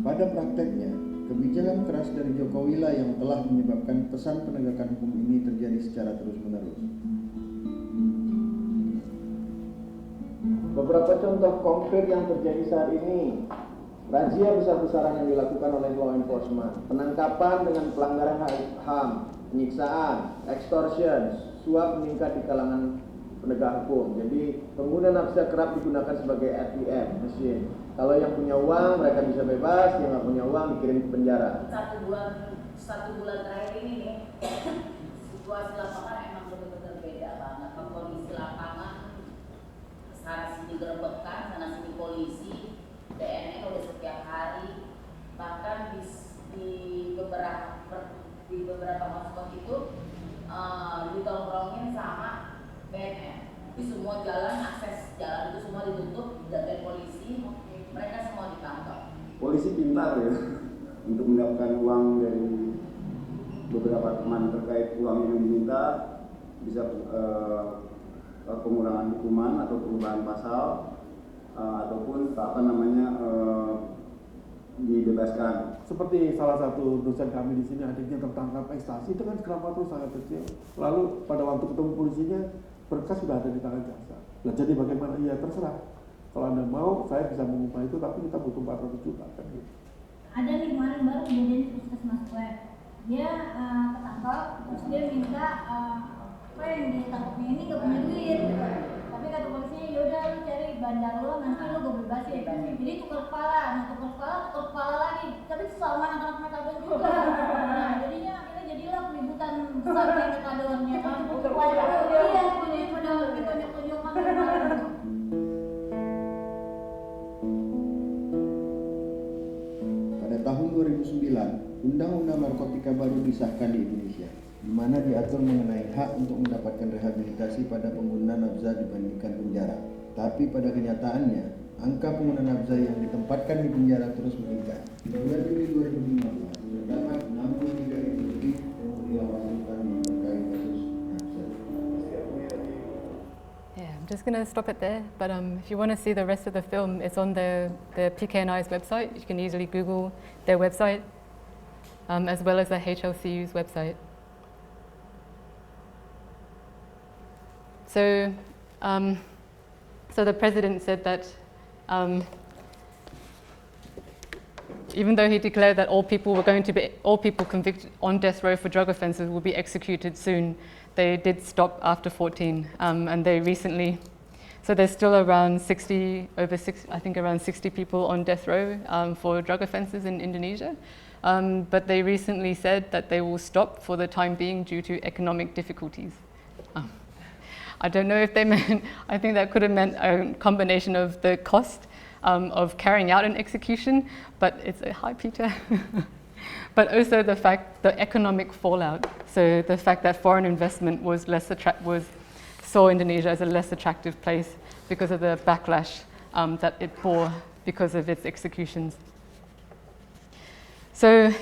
Pada prakteknya, kebijakan keras dari Jokowi lah yang telah menyebabkan pesan penegakan hukum ini terjadi secara terus-menerus. Beberapa contoh konkret yang terjadi saat ini: razia besar-besaran yang dilakukan oleh law enforcement, penangkapan dengan pelanggaran HAM, penyiksaan, extortion, suap meningkat di kalangan penegak hukum. Jadi pengguna nafsa kerap digunakan sebagai ATM mesin. Kalau yang punya uang mereka bisa bebas, yang nggak punya uang dikirim ke penjara. Satu bulan terakhir ini nih, situasi lapangan emang benar-benar beda banget. Kondisi lapangan sana sini gerebekkan, sana sini polisi, BNN udah setiap hari, bahkan di beberapa hotspot itu ditongkrongin sama BNN. Di semua jalan, akses jalan itu semua ditutup, dijagain polisi. Mereka semua ditangkap. Polisi pintar ya untuk mendapatkan uang dari beberapa teman terkait uang yang diminta, bisa pengurangan hukuman atau perubahan pasal ataupun dibebaskan. Seperti salah satu dosen kami di sini, adiknya tertangkap ekstasi, itu kan kenapa tuh sangat kecil. Lalu pada waktu ketemu polisinya, berkas sudah ada di tangan jaksa. Nah, jadi bagaimana? Ya terserah. Kalau Anda mau, saya bisa mengubah itu, tapi kita butuh 400 juta kan gitu. Ada nih kemarin baru kejadian di Puskesmas Web. Dia ketangkap, terus dia minta apa yang ditangkapnya ini gak punya duit. Tapi kata polisinya, yaudah lu cari bandar lo, nanti lo gue bebasin. Jadi tukar kepala lagi. Tapi sama anak-anak metadon juga. Nah jadinya akhirnya jadilah keributan besar di metadonnya. Iya, pada ditonjok-tonjokan kemarin. Tahun 2009, Undang-Undang Narkotika baru disahkan di Indonesia, di mana diatur mengenai hak untuk mendapatkan rehabilitasi pada pengguna nafsa dibandingkan penjara. Tapi pada kenyataannya, angka pengguna nafsa yang ditempatkan di penjara terus meningkat. Di bulan Juli 2015, terdapat 63 ribu lebih pengguna wanita terkait kasus nafsa. Yeah, I'm just going to stop it there. But if you want to see the rest of the film, it's on the PKNI's website. You can easily Google their website. as well as the HLCU's website. So, so the president said that even though he declared that all people convicted on death row for drug offences will be executed soon, they did stop after 14, and they recently. So there's still around 60 people on death row for drug offences in Indonesia. But they recently said that they will stop for the time being due to economic difficulties. I don't know if they meant, I think that could have meant a combination of the cost of carrying out an execution, but it's a hi Peter. But also the economic fallout. So the fact that foreign investment saw Indonesia as a less attractive place because of the backlash that it bore because of its executions. So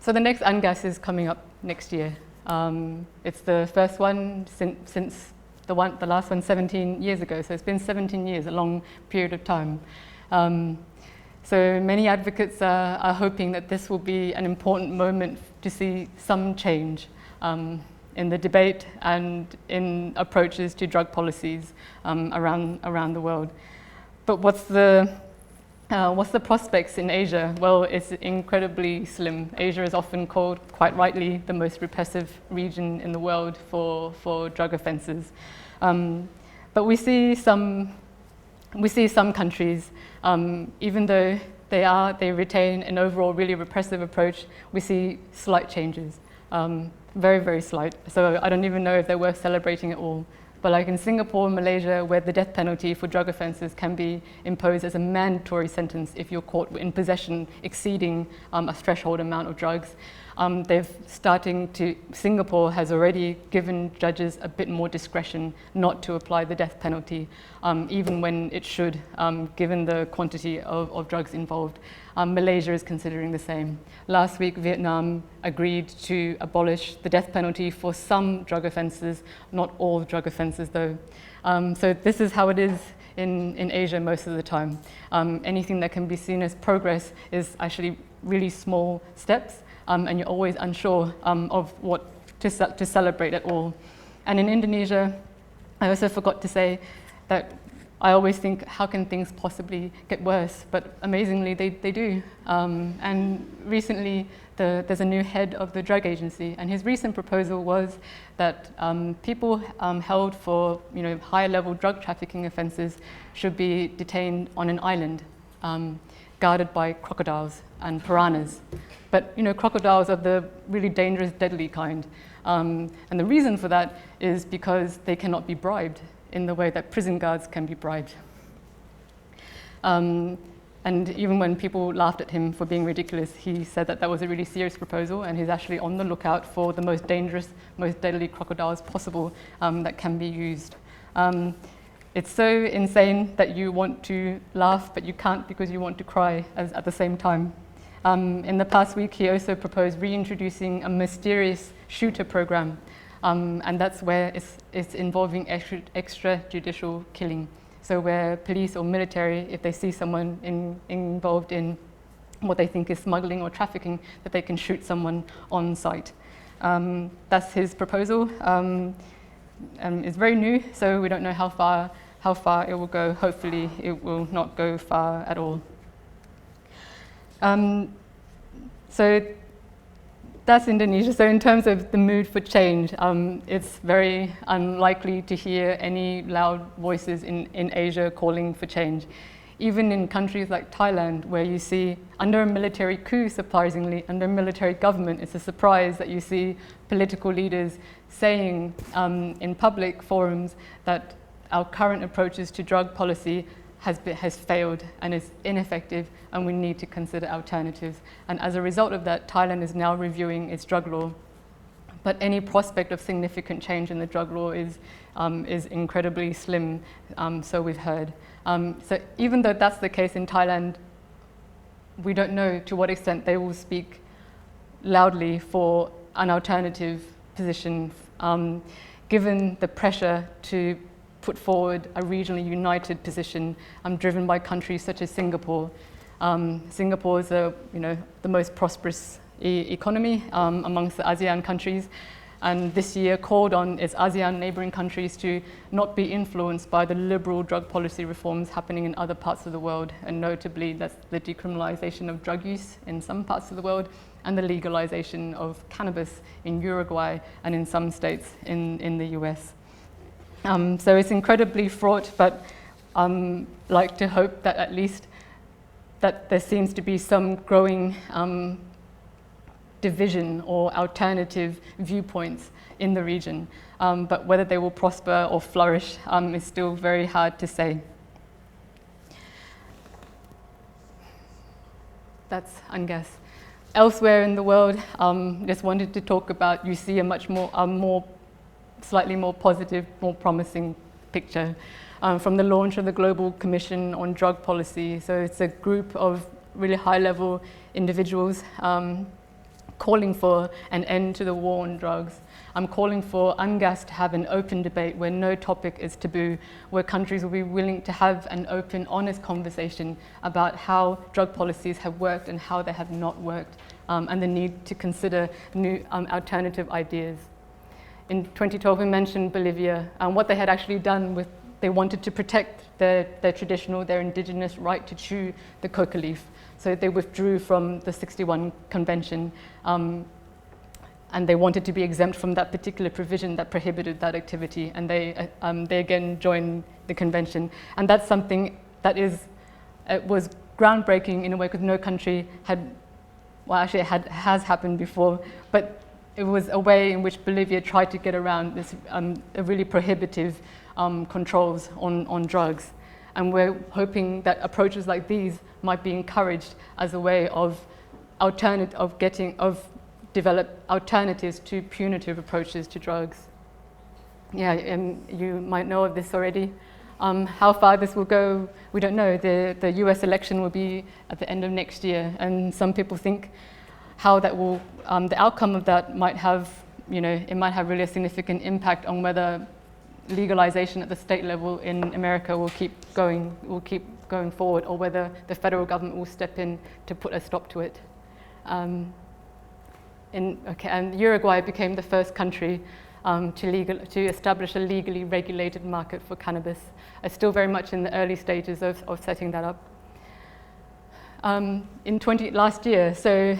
the next UNGAS is coming up next year. It's the first one since the last one 17 years ago. So it's been 17 years, a long period of time. So many advocates are hoping that this will be an important moment to see some change in the debate and in approaches to drug policies around the world. But what's the prospects in Asia? Well, it's incredibly slim. Asia is often called, quite rightly, the most repressive region in the world for drug offences. But we see some countries, even though they retain an overall really repressive approach, we see slight changes. Very, very slight. So I don't even know if they're worth celebrating at all. But like in Singapore and Malaysia, where the death penalty for drug offences can be imposed as a mandatory sentence if you're caught in possession exceeding a threshold amount of drugs, Singapore has already given judges a bit more discretion not to apply the death penalty, even when it should, given the quantity of drugs involved. Malaysia is considering the same. Last week, Vietnam agreed to abolish the death penalty for some drug offences, not all drug offences though. So this is how it is in Asia most of the time. Anything that can be seen as progress is actually really small steps, and you're always unsure of what to celebrate at all. And in Indonesia, I also forgot to say that I always think, how can things possibly get worse? But amazingly, they do. And recently, there's a new head of the drug agency, and his recent proposal was that people held for higher-level drug trafficking offences should be detained on an island, guarded by crocodiles and piranhas. But crocodiles are the really dangerous, deadly kind. And the reason for that is because they cannot be bribed in the way that prison guards can be bribed. And even when people laughed at him for being ridiculous, he said that was a really serious proposal, and he's actually on the lookout for the most dangerous, most deadly crocodiles possible that can be used. It's so insane that you want to laugh, but you can't because you want to cry at the same time. In the past week, he also proposed reintroducing a mysterious shooter program, and that's where it's involving extrajudicial killing. So where police or military, if they see someone involved in what they think is smuggling or trafficking, that they can shoot someone on sight. That's his proposal. It's very new, so we don't know how far it will go. Hopefully, it will not go far at all. So that's Indonesia. So in terms of the mood for change, it's very unlikely to hear any loud voices in Asia calling for change. Even in countries like Thailand, where you see, under a military coup, surprisingly, under military government, it's a surprise that you see political leaders saying in public forums that our current approaches to drug policy has failed and is ineffective, and we need to consider alternatives. And as a result of that, Thailand is now reviewing its drug law. But any prospect of significant change in the drug law is incredibly slim, so we've heard. So even though that's the case in Thailand, we don't know to what extent they will speak loudly for an alternative position, given the pressure to put forward a regionally united position driven by countries such as Singapore. Singapore is the most prosperous economy amongst the ASEAN countries, and this year called on its ASEAN neighboring countries to not be influenced by the liberal drug policy reforms happening in other parts of the world, and notably that's the decriminalization of drug use in some parts of the world and the legalization of cannabis in Uruguay and in some states in the US. So it's incredibly fraught, but like to hope that at least that there seems to be some growing division or alternative viewpoints in the region. But whether they will prosper or flourish is still very hard to say. That's UNGAS. Elsewhere in the world, just wanted to talk about, you see a much more, slightly more positive, more promising picture from the launch of the Global Commission on Drug Policy. So it's a group of really high-level individuals calling for an end to the war on drugs. I'm calling for UNGAS to have an open debate where no topic is taboo, where countries will be willing to have an open, honest conversation about how drug policies have worked and how they have not worked, and the need to consider new alternative ideas. In 2012, we mentioned Bolivia, and what they had actually done with, they wanted to protect their traditional, their indigenous right to chew the coca leaf. So they withdrew from the 61 convention, and they wanted to be exempt from that particular provision that prohibited that activity, and they again joined the convention. And that's something that was groundbreaking in a way, because no country had, well actually it has happened before, but it was a way in which Bolivia tried to get around this really prohibitive controls on drugs. And we're hoping that approaches like these might be encouraged as a way of develop alternatives to punitive approaches to drugs. Yeah, and you might know of this already. How far this will go, we don't know. The US election will be at the end of next year, and some people think how that will, the outcome of that might have, it might have really a significant impact on whether legalization at the state level in America will keep going forward, or whether the federal government will step in to put a stop to it. And Uruguay became the first country to establish a legally regulated market for cannabis. It's still very much in the early stages of setting that up. Last year, so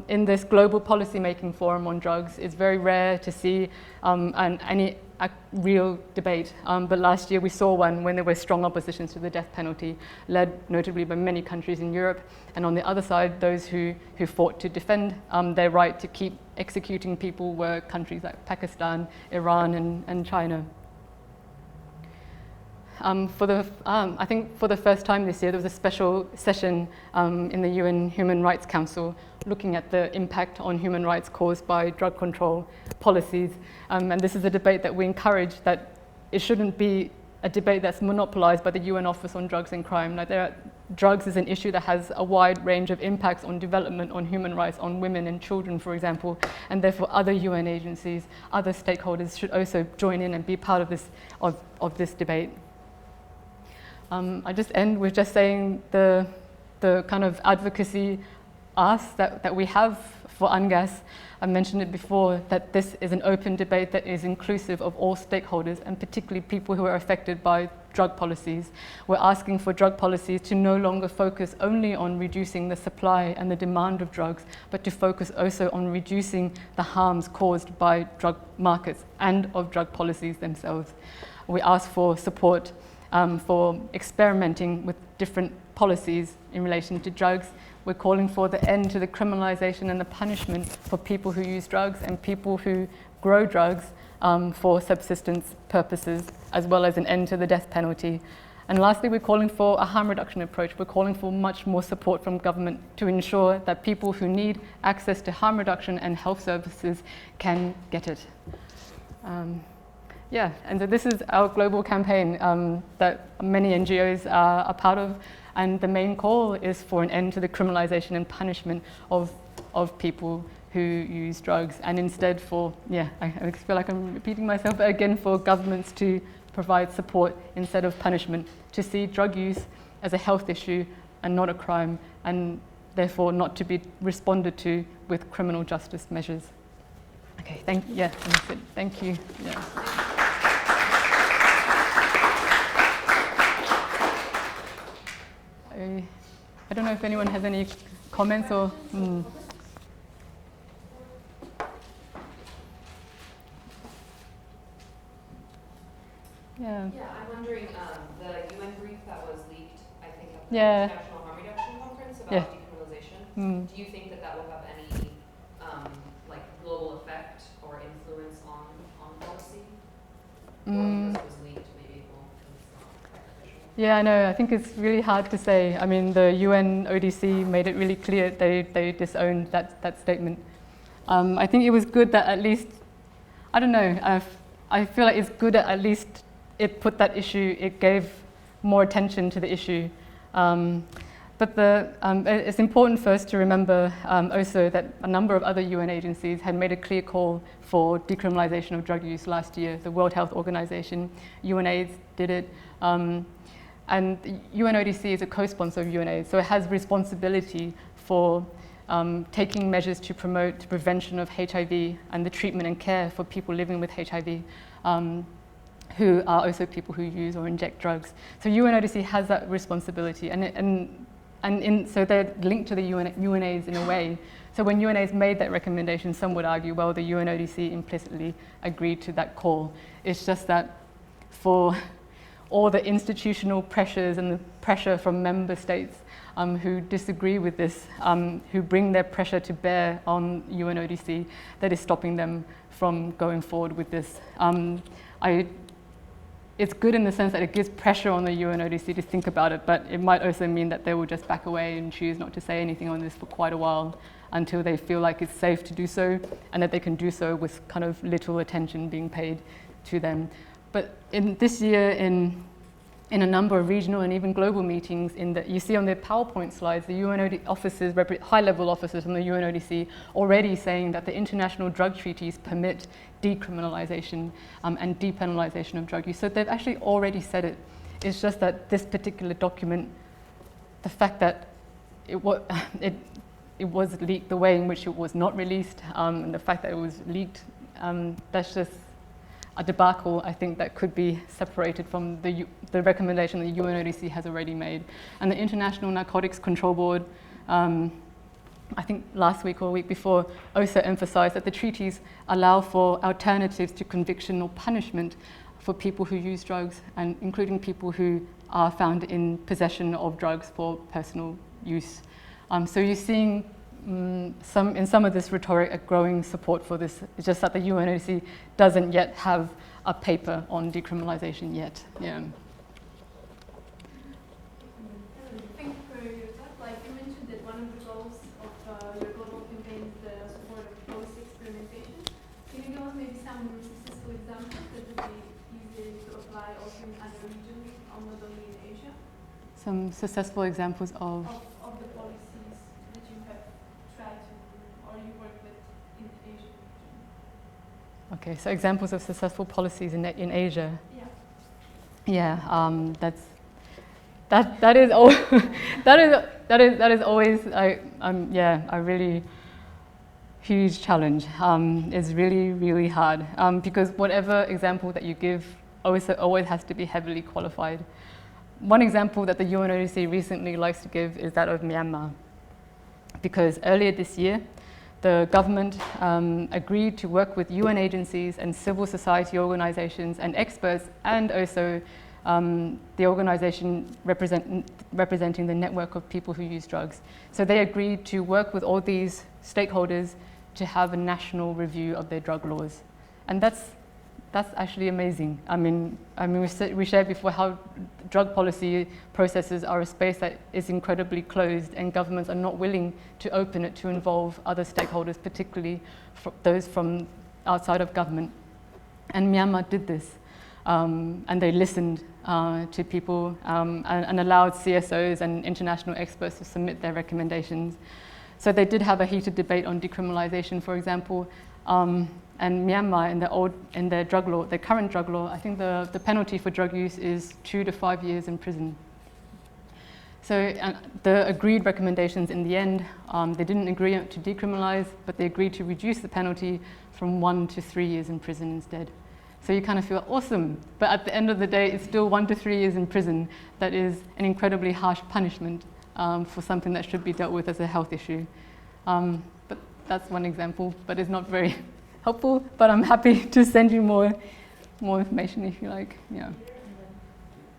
in this global policymaking forum on drugs, it's very rare to see any real debate, but last year we saw one when there were strong oppositions to the death penalty, led notably by many countries in Europe, and on the other side, those who fought to defend their right to keep executing people were countries like Pakistan, Iran, and China. I think for the first time this year, there was a special session in the UN Human Rights Council looking at the impact on human rights caused by drug control policies. And this is a debate that we encourage, that it shouldn't be a debate that's monopolized by the UN Office on Drugs and Crime. Like drugs is an issue that has a wide range of impacts on development, on human rights, on women and children, for example, and therefore other UN agencies, other stakeholders should also join in and be part of this debate. I just end with just saying the kind of advocacy ask that we have for UNGAS. I mentioned it before, that this is an open debate that is inclusive of all stakeholders, and particularly people who are affected by drug policies. We're asking for drug policies to no longer focus only on reducing the supply and the demand of drugs, but to focus also on reducing the harms caused by drug markets and of drug policies themselves. We ask for support for experimenting with different policies in relation to drugs. We're calling for the end to the criminalization and the punishment for people who use drugs and people who grow drugs for subsistence purposes, as well as an end to the death penalty. And lastly, we're calling for a harm reduction approach. We're calling for much more support from government to ensure that people who need access to harm reduction and health services can get it. Yeah, and so this is our global campaign that many NGOs are a part of, and the main call is for an end to the criminalization and punishment of people who use drugs, and instead for, I feel like I'm repeating myself, but again for governments to provide support instead of punishment, to see drug use as a health issue and not a crime, and therefore not to be responded to with criminal justice measures. Okay, thank you. Yeah. I don't know if anyone has any comments or. Yeah. Yeah, I'm wondering, the UN brief that was leaked, I think, at the Yeah. International Harm Reduction Conference about Yeah. decriminalization. Do you think that that will have any like global effect or influence on policy? Or because it was leaked, maybe it won't, 'cause it's not quite official? Yeah, I know. I think it's really hard to say. I mean, the UN ODC made it really clear they disowned that statement. I think it was good that at least, I don't know, I feel like it's good that at least it put that issue, it gave more attention to the issue. But it's important first to remember also that a number of other UN agencies had made a clear call for decriminalization of drug use last year. The World Health Organization, UNAIDS did it. And UNODC is a co-sponsor of UNAIDS, so it has responsibility for taking measures to promote the prevention of HIV and the treatment and care for people living with HIV. Who are also people who use or inject drugs. So UNODC has that responsibility, so they're linked to the UNAIDS in a way. So when UNAIDS made that recommendation, some would argue, well, the UNODC implicitly agreed to that call. It's just that for all the institutional pressures and the pressure from member states who disagree with this, who bring their pressure to bear on UNODC, that is stopping them from going forward with this. It's good in the sense that it gives pressure on the UNODC to think about it, but it might also mean that they will just back away and choose not to say anything on this for quite a while until they feel like it's safe to do so and that they can do so with kind of little attention being paid to them. But in this year, in a number of regional and even global meetings, you see on the PowerPoint slides, the UNODC officers, high-level officers from the UNODC already saying that the international drug treaties permit decriminalization and depenalization of drug use. So they've actually already said it. It's just that this particular document, the fact that it was leaked the way in which it was not released, and the fact that it was leaked, that's just a debacle, I think, that could be separated from the recommendation the UNODC has already made. And the International Narcotics Control Board, I think last week or a week before, also emphasized that the treaties allow for alternatives to conviction or punishment for people who use drugs, and including people who are found in possession of drugs for personal use. So you're seeing in some of this rhetoric a growing support for this. It's just that the UNODC doesn't yet have a paper on decriminalization yet. Yeah. Thank you for your talk. Like you mentioned that one of the goals of your global campaign is the support of policy experimentation. Can you give us maybe some successful examples that would be easy to apply also in other regions, or not only in Asia? Some successful examples of the policies that you have tried to, or you work with in Asia. Okay, so examples of successful policies in Asia. Yeah. Yeah, that is always a really huge challenge. It's really hard because whatever example that you give always has to be heavily qualified. One example that the UNODC recently likes to give is that of Myanmar, because earlier this year, the government agreed to work with UN agencies and civil society organizations and experts, and also the organization representing the network of people who use drugs. So they agreed to work with all these stakeholders to have a national review of their drug laws. And that's actually amazing. I mean, we shared before how drug policy processes are a space that is incredibly closed, and governments are not willing to open it to involve other stakeholders, particularly those from outside of government. And Myanmar did this, and they listened to people and allowed CSOs and international experts to submit their recommendations. So they did have a heated debate on decriminalization, for example. And Myanmar, in their drug law, their current drug law, I think the penalty for drug use is 2 to 5 years in prison. So the agreed recommendations in the end, they didn't agree to decriminalize, but they agreed to reduce the penalty from 1 to 3 years in prison instead. So you kind of feel awesome, but at the end of the day, it's still 1 to 3 years in prison. That is an incredibly harsh punishment for something that should be dealt with as a health issue. But that's one example, but it's not very helpful, but I'm happy to send you more information if you like, yeah.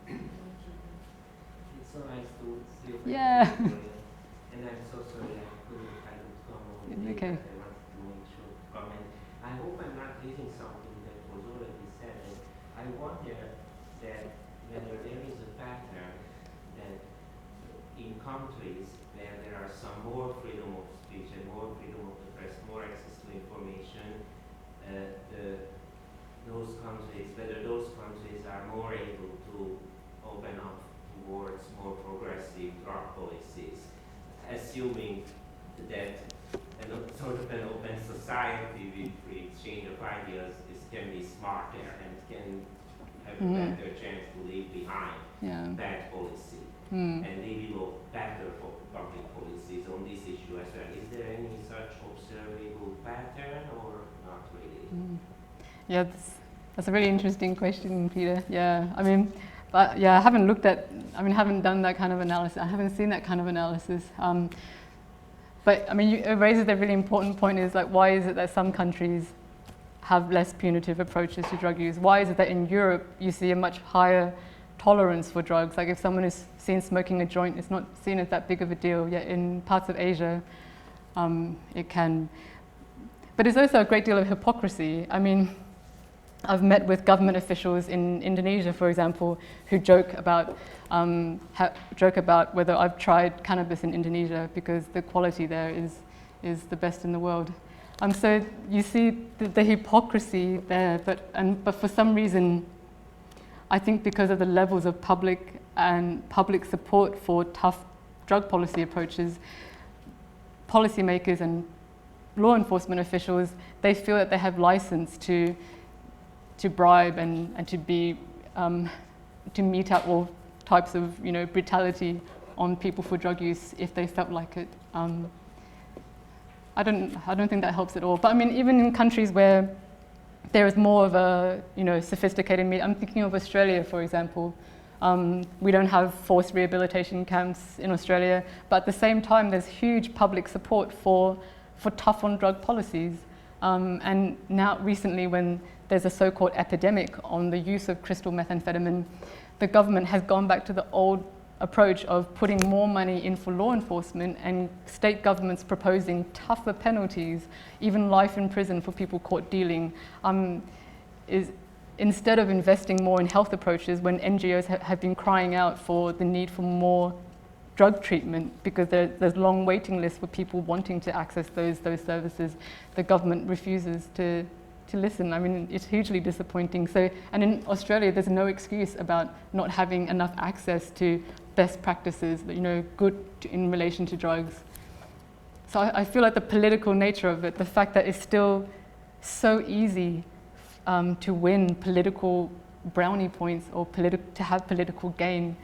It's so nice to see you. Yeah. And I'm so sorry I couldn't come over It's today, okay. but I wanted to make sure to comment. I hope I'm not leaving something that was already said. I wonder that whether there is a pattern that in countries where there are some more freedom of speech and more freedom of the press, more access to information, whether those countries are more able to open up towards more progressive drug policies, assuming that sort of an open society with free exchange of ideas can be smarter and can have a better chance to leave behind bad policy. And they will better for public policies on this issue as well. Is there any such observable pattern or not really? Yeah, that's a really interesting question, Peter. Yeah, I mean, but yeah, I haven't done that kind of analysis. I haven't seen that kind of analysis. But I mean, it raises a really important point: is like, why is it that some countries have less punitive approaches to drug use? Why is it that in Europe you see a much higher tolerance for drugs? Like if someone is seen smoking a joint, it's not seen as that big of a deal. Yet in parts of Asia, it can. But there's also a great deal of hypocrisy. I mean, I've met with government officials in Indonesia, for example, who joke about whether I've tried cannabis in Indonesia because the quality there is the best in the world. So you see the hypocrisy there, but for some reason, I think because of the levels of public support for tough drug policy approaches, policymakers and law enforcement officials, they feel that they have license to bribe and to be to mete out all types of brutality on people for drug use if they felt like it. I don't think that helps at all. But I mean, even in countries where there is more of a sophisticated media, I'm thinking of Australia, for example. We don't have forced rehabilitation camps in Australia, but at the same time, there's huge public support for tough on drug policies. And now recently, when there's a so-called epidemic on the use of crystal methamphetamine, the government has gone back to the old approach of putting more money in for law enforcement, and state governments proposing tougher penalties, even life in prison for people caught dealing, is instead of investing more in health approaches when NGOs have been crying out for the need for more drug treatment because there's long waiting lists for people wanting to access those services. The government refuses to listen. I mean, it's hugely disappointing. And in Australia, there's no excuse about not having enough access to best practices, good in relation to drugs. So I feel like the political nature of it, the fact that it's still so easy to win political brownie points or to have political gain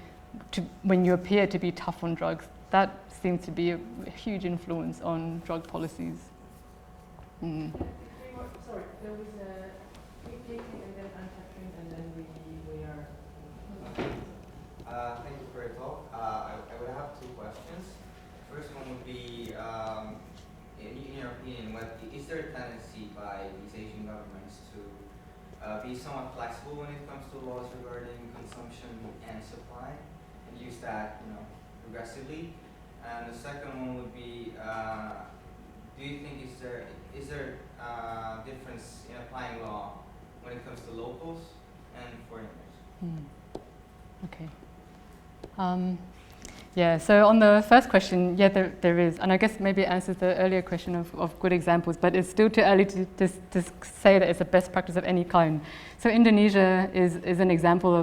when you appear to be tough on drugs, that seems to be a huge influence on drug policies. Sorry, there was a taking and then untapping, and then we are. Thank you for your talk. I would have two questions. First one would be, in your opinion, is there a tendency by these Asian governments to be somewhat flexible when it comes to laws regarding consumption and supply, and use that, progressively? And the second one would be, do you think is there difference in applying law when it comes to locals and foreigners? Okay. Yeah, so on the first question, yeah, there is. And I guess maybe it answers the earlier question of good examples, but it's still too early to say that it's a best practice of any kind. So Indonesia is an example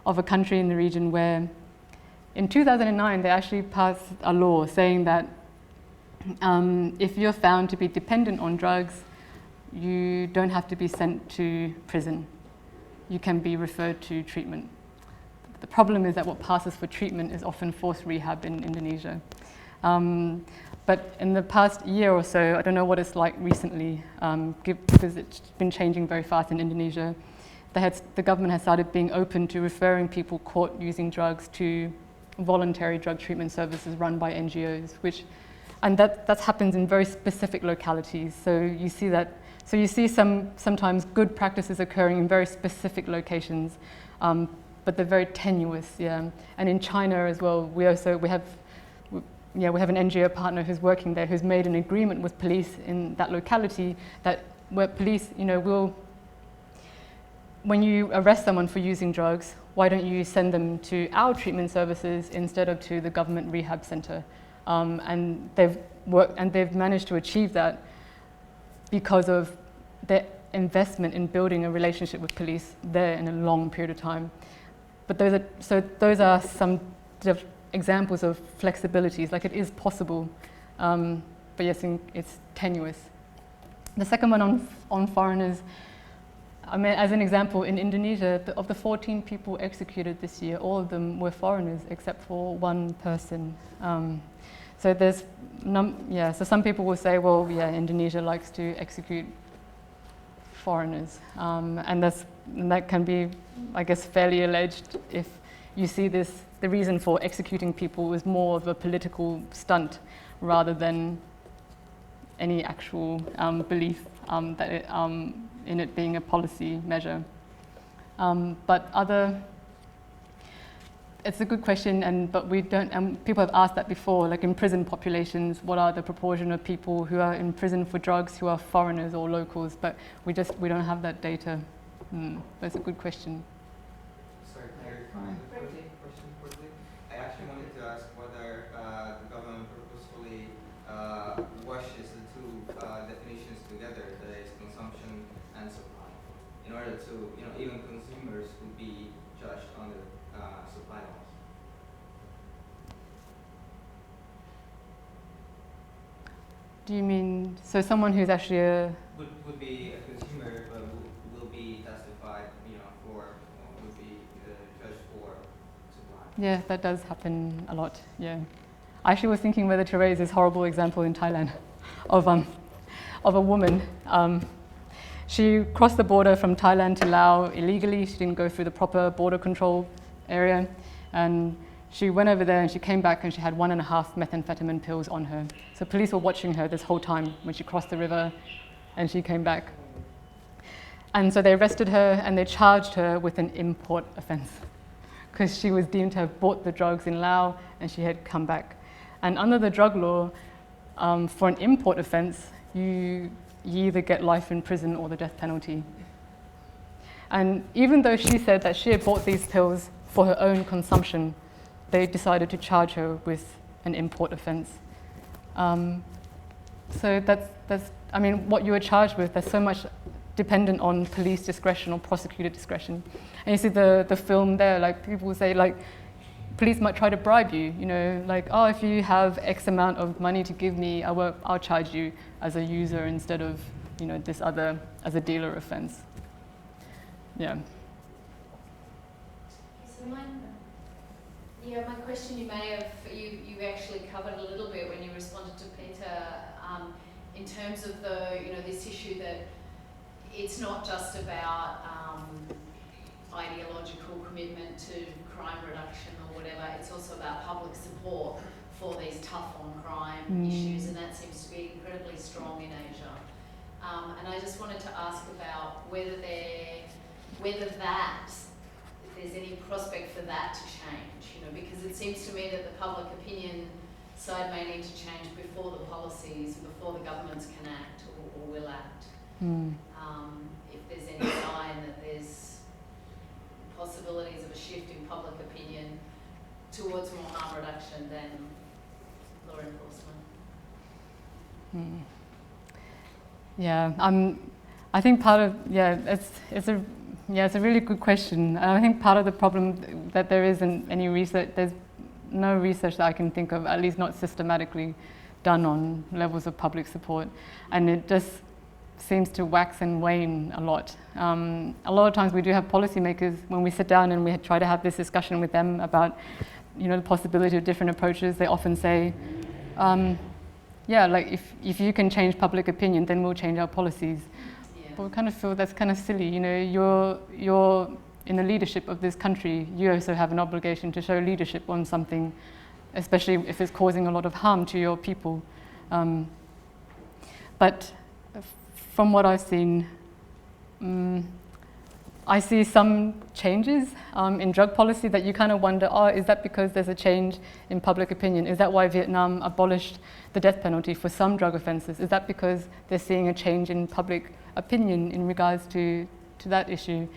of a country in the region where in 2009, they actually passed a law saying that if you're found to be dependent on drugs, you don't have to be sent to prison. You can be referred to treatment. the problem is that what passes for treatment is often forced rehab in Indonesia. But in the past year or so, I don't know what it's like recently, because it's been changing very fast in Indonesia. The government has started being open to referring people caught using drugs to voluntary drug treatment services run by NGOs, and that happens in very specific localities. So you see sometimes good practices occurring in very specific locations, but they're very tenuous. Yeah, and in China as well, we have an NGO partner who's working there, who's made an agreement with police in that locality where police, will, when you arrest someone for using drugs, why don't you send them to our treatment services instead of to the government rehab center? And they've managed to achieve that because of their investment in building a relationship with police there in a long period of time. But those are some examples of flexibilities, like it is possible, but yes, it's tenuous. The second one on foreigners, I mean, as an example, in Indonesia, of the 14 people executed this year, all of them were foreigners except for one person. So so some people will say, well, yeah, Indonesia likes to execute foreigners, and that can be, I guess, fairly alleged if you see this. The reason for executing people was more of a political stunt rather than any actual belief in it being a policy measure. It's a good question, but we don't. People have asked that before, like in prison populations, what are the proportion of people who are in prison for drugs who are foreigners or locals? But we don't have that data. But it's a good question. Sorry, can I refine the question quickly? I actually wanted to ask whether the government purposefully washes the two definitions together, that is consumption and supply, in order to, even consumers would be judged on the supply laws. Do you mean, so someone who's actually would be a consumer, but will be testified, would be judged for supply? Yeah, that does happen a lot, yeah. I actually was thinking whether to raise this horrible example in Thailand of a woman. She crossed the border from Thailand to Laos illegally. She didn't go through the proper border control area. And she went over there and she came back and she had 1.5 methamphetamine pills on her. So police were watching her this whole time when she crossed the river and she came back. And so they arrested her and they charged her with an import offense because she was deemed to have bought the drugs in Laos and she had come back. And under the drug law, for an import offense, you either get life in prison or the death penalty. And even though she said that she had bought these pills for her own consumption, they decided to charge her with an import offense. So that's, I mean, what you were charged with, there's so much dependent on police discretion or prosecutor discretion. And you see the film there, like people will say, like, police might try to bribe you, like, oh, if you have X amount of money to give me, I'll charge you as a user instead of, this other, as a dealer offense. Yeah. So my question you actually covered a little bit when you responded to Peter, in terms of this issue that it's not just about ideological commitment to crime reduction or whatever, it's also about public support for these tough on crime issues, and that seems to be incredibly strong in Asia. And I just wanted to ask about whether there's any prospect for that to change, because it seems to me that the public opinion side may need to change before the policies, before the governments can act or will act. If there's any sign that there's possibilities of a shift in public opinion towards more harm reduction than law enforcement. Yeah, I think part of, it's a really good question. I think part of the problem that there isn't any research, there's no research that I can think of, at least not systematically done on levels of public support. And it just seems to wax and wane a lot. A lot of times we do have policymakers, when we sit down and we try to have this discussion with them about, the possibility of different approaches, they often say, yeah, like if you can change public opinion, then we'll change our policies. Yeah. But we kind of feel that's kind of silly. You're in the leadership of this country. You also have an obligation to show leadership on something, especially if it's causing a lot of harm to your people. But from what I've seen, I see some changes in drug policy that you kind of wonder, is that because there's a change in public opinion? Is that why Vietnam abolished the death penalty for some drug offences? Is that because they're seeing a change in public opinion in regards to that issue?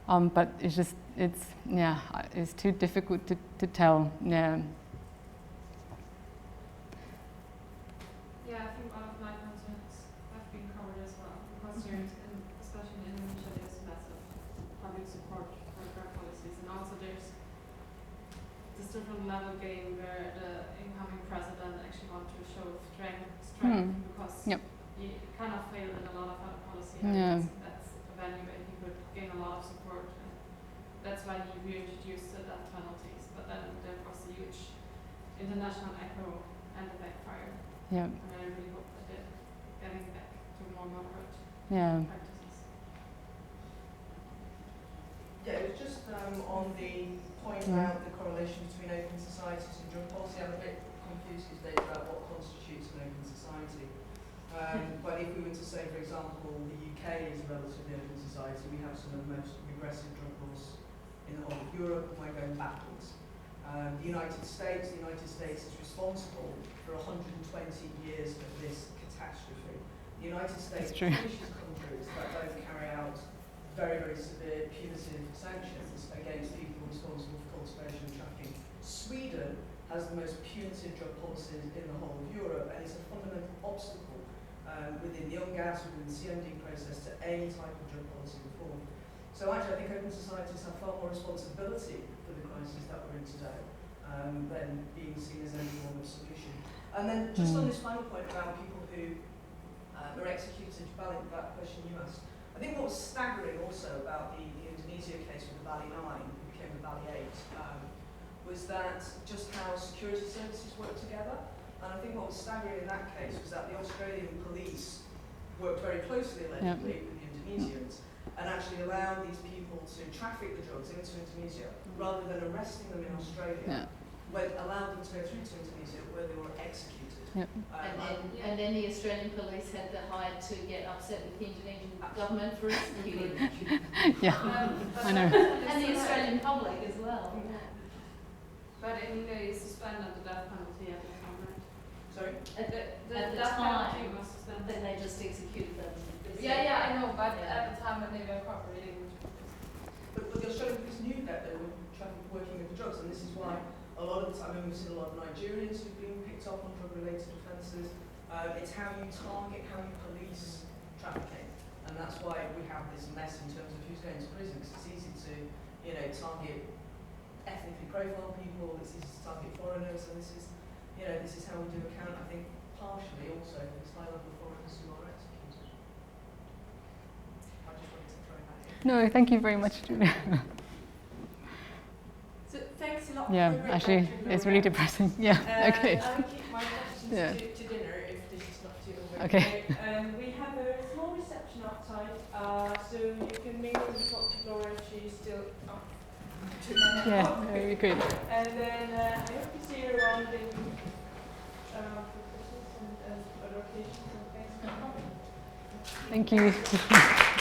But it's too difficult to tell. Yeah. Yeah, I think one of my concerns have been covered as well. Concerns, especially in Indonesia, there's massive public support for drug policies, and also there's this different level game where the incoming president actually wants to show strength because he kind of failed in a lot of other policy areas. That's a value where he would gain a lot of support, and that's why he reintroduced the death penalties. But then there was a huge international echo and a backfire. Yeah. And I really hope that they're getting back to more moderate practices. Yeah, it was just on the point about the correlation between open societies and drug policy. I'm a bit confused these days about what constitutes an open society. But if we were to say, for example, the UK is a relatively open society, we have some of the most regressive drug laws in the whole of Europe, and we're going backwards. The United States is responsible for 120 years of this catastrophe. The United States punishes countries that don't carry out very, very severe punitive sanctions against people responsible for cultivation and trafficking. Sweden has the most punitive drug policies in the whole of Europe, and it's a fundamental obstacle within the UNGAS, within the CMD process, to any type of drug policy reform. So actually, I think open societies have far more responsibility for the crisis that we're in today than being seen as any form of solution. And then just on this final point about people who were executed, Bali, that question you asked, I think what was staggering also about the Indonesia case with the Bali 9, who became the Bali 8, was that just how security services work together. And I think what was staggering in that case was that the Australian police worked very closely, allegedly, with the Indonesians, and actually allowed these people to traffic the drugs into Indonesia, rather than arresting them in Australia, allowed them to go through to Indonesia, where they were executed. And then the Australian police had the hide to get upset with the Indonesian government for executing them. I know. And the Australian public as well. But they suspended the death penalty at the time, right? Sorry? At the death time, penalty was suspended. then they just executed them. Yeah, I know, but at the time when they were cooperating. But the Australian police knew that they were working with the drugs, and this is why a lot of the time, we've seen a lot of Nigerians who've been picked up on drug-related offences. It's how you target, how you police trafficking, and that's why we have this mess in terms of who's going to prison, because it's easy to, target ethnically profile people, it's easy to target foreigners, and this is how we do account, I think, partially also for this high level of foreigners who are executed. I just wanted to throw that in. No, thank you very much, Julia. So thanks a lot. Yeah, for actually, it's really depressing. Yeah, okay. I will keep my questions to dinner if this is not too overwhelming. Okay. We have a small reception outside, so you can mingle and talk to Laura if she's still up. Yeah, very good. And then I hope to see you around for Christmas and other occasions. So thanks for coming. Thank you.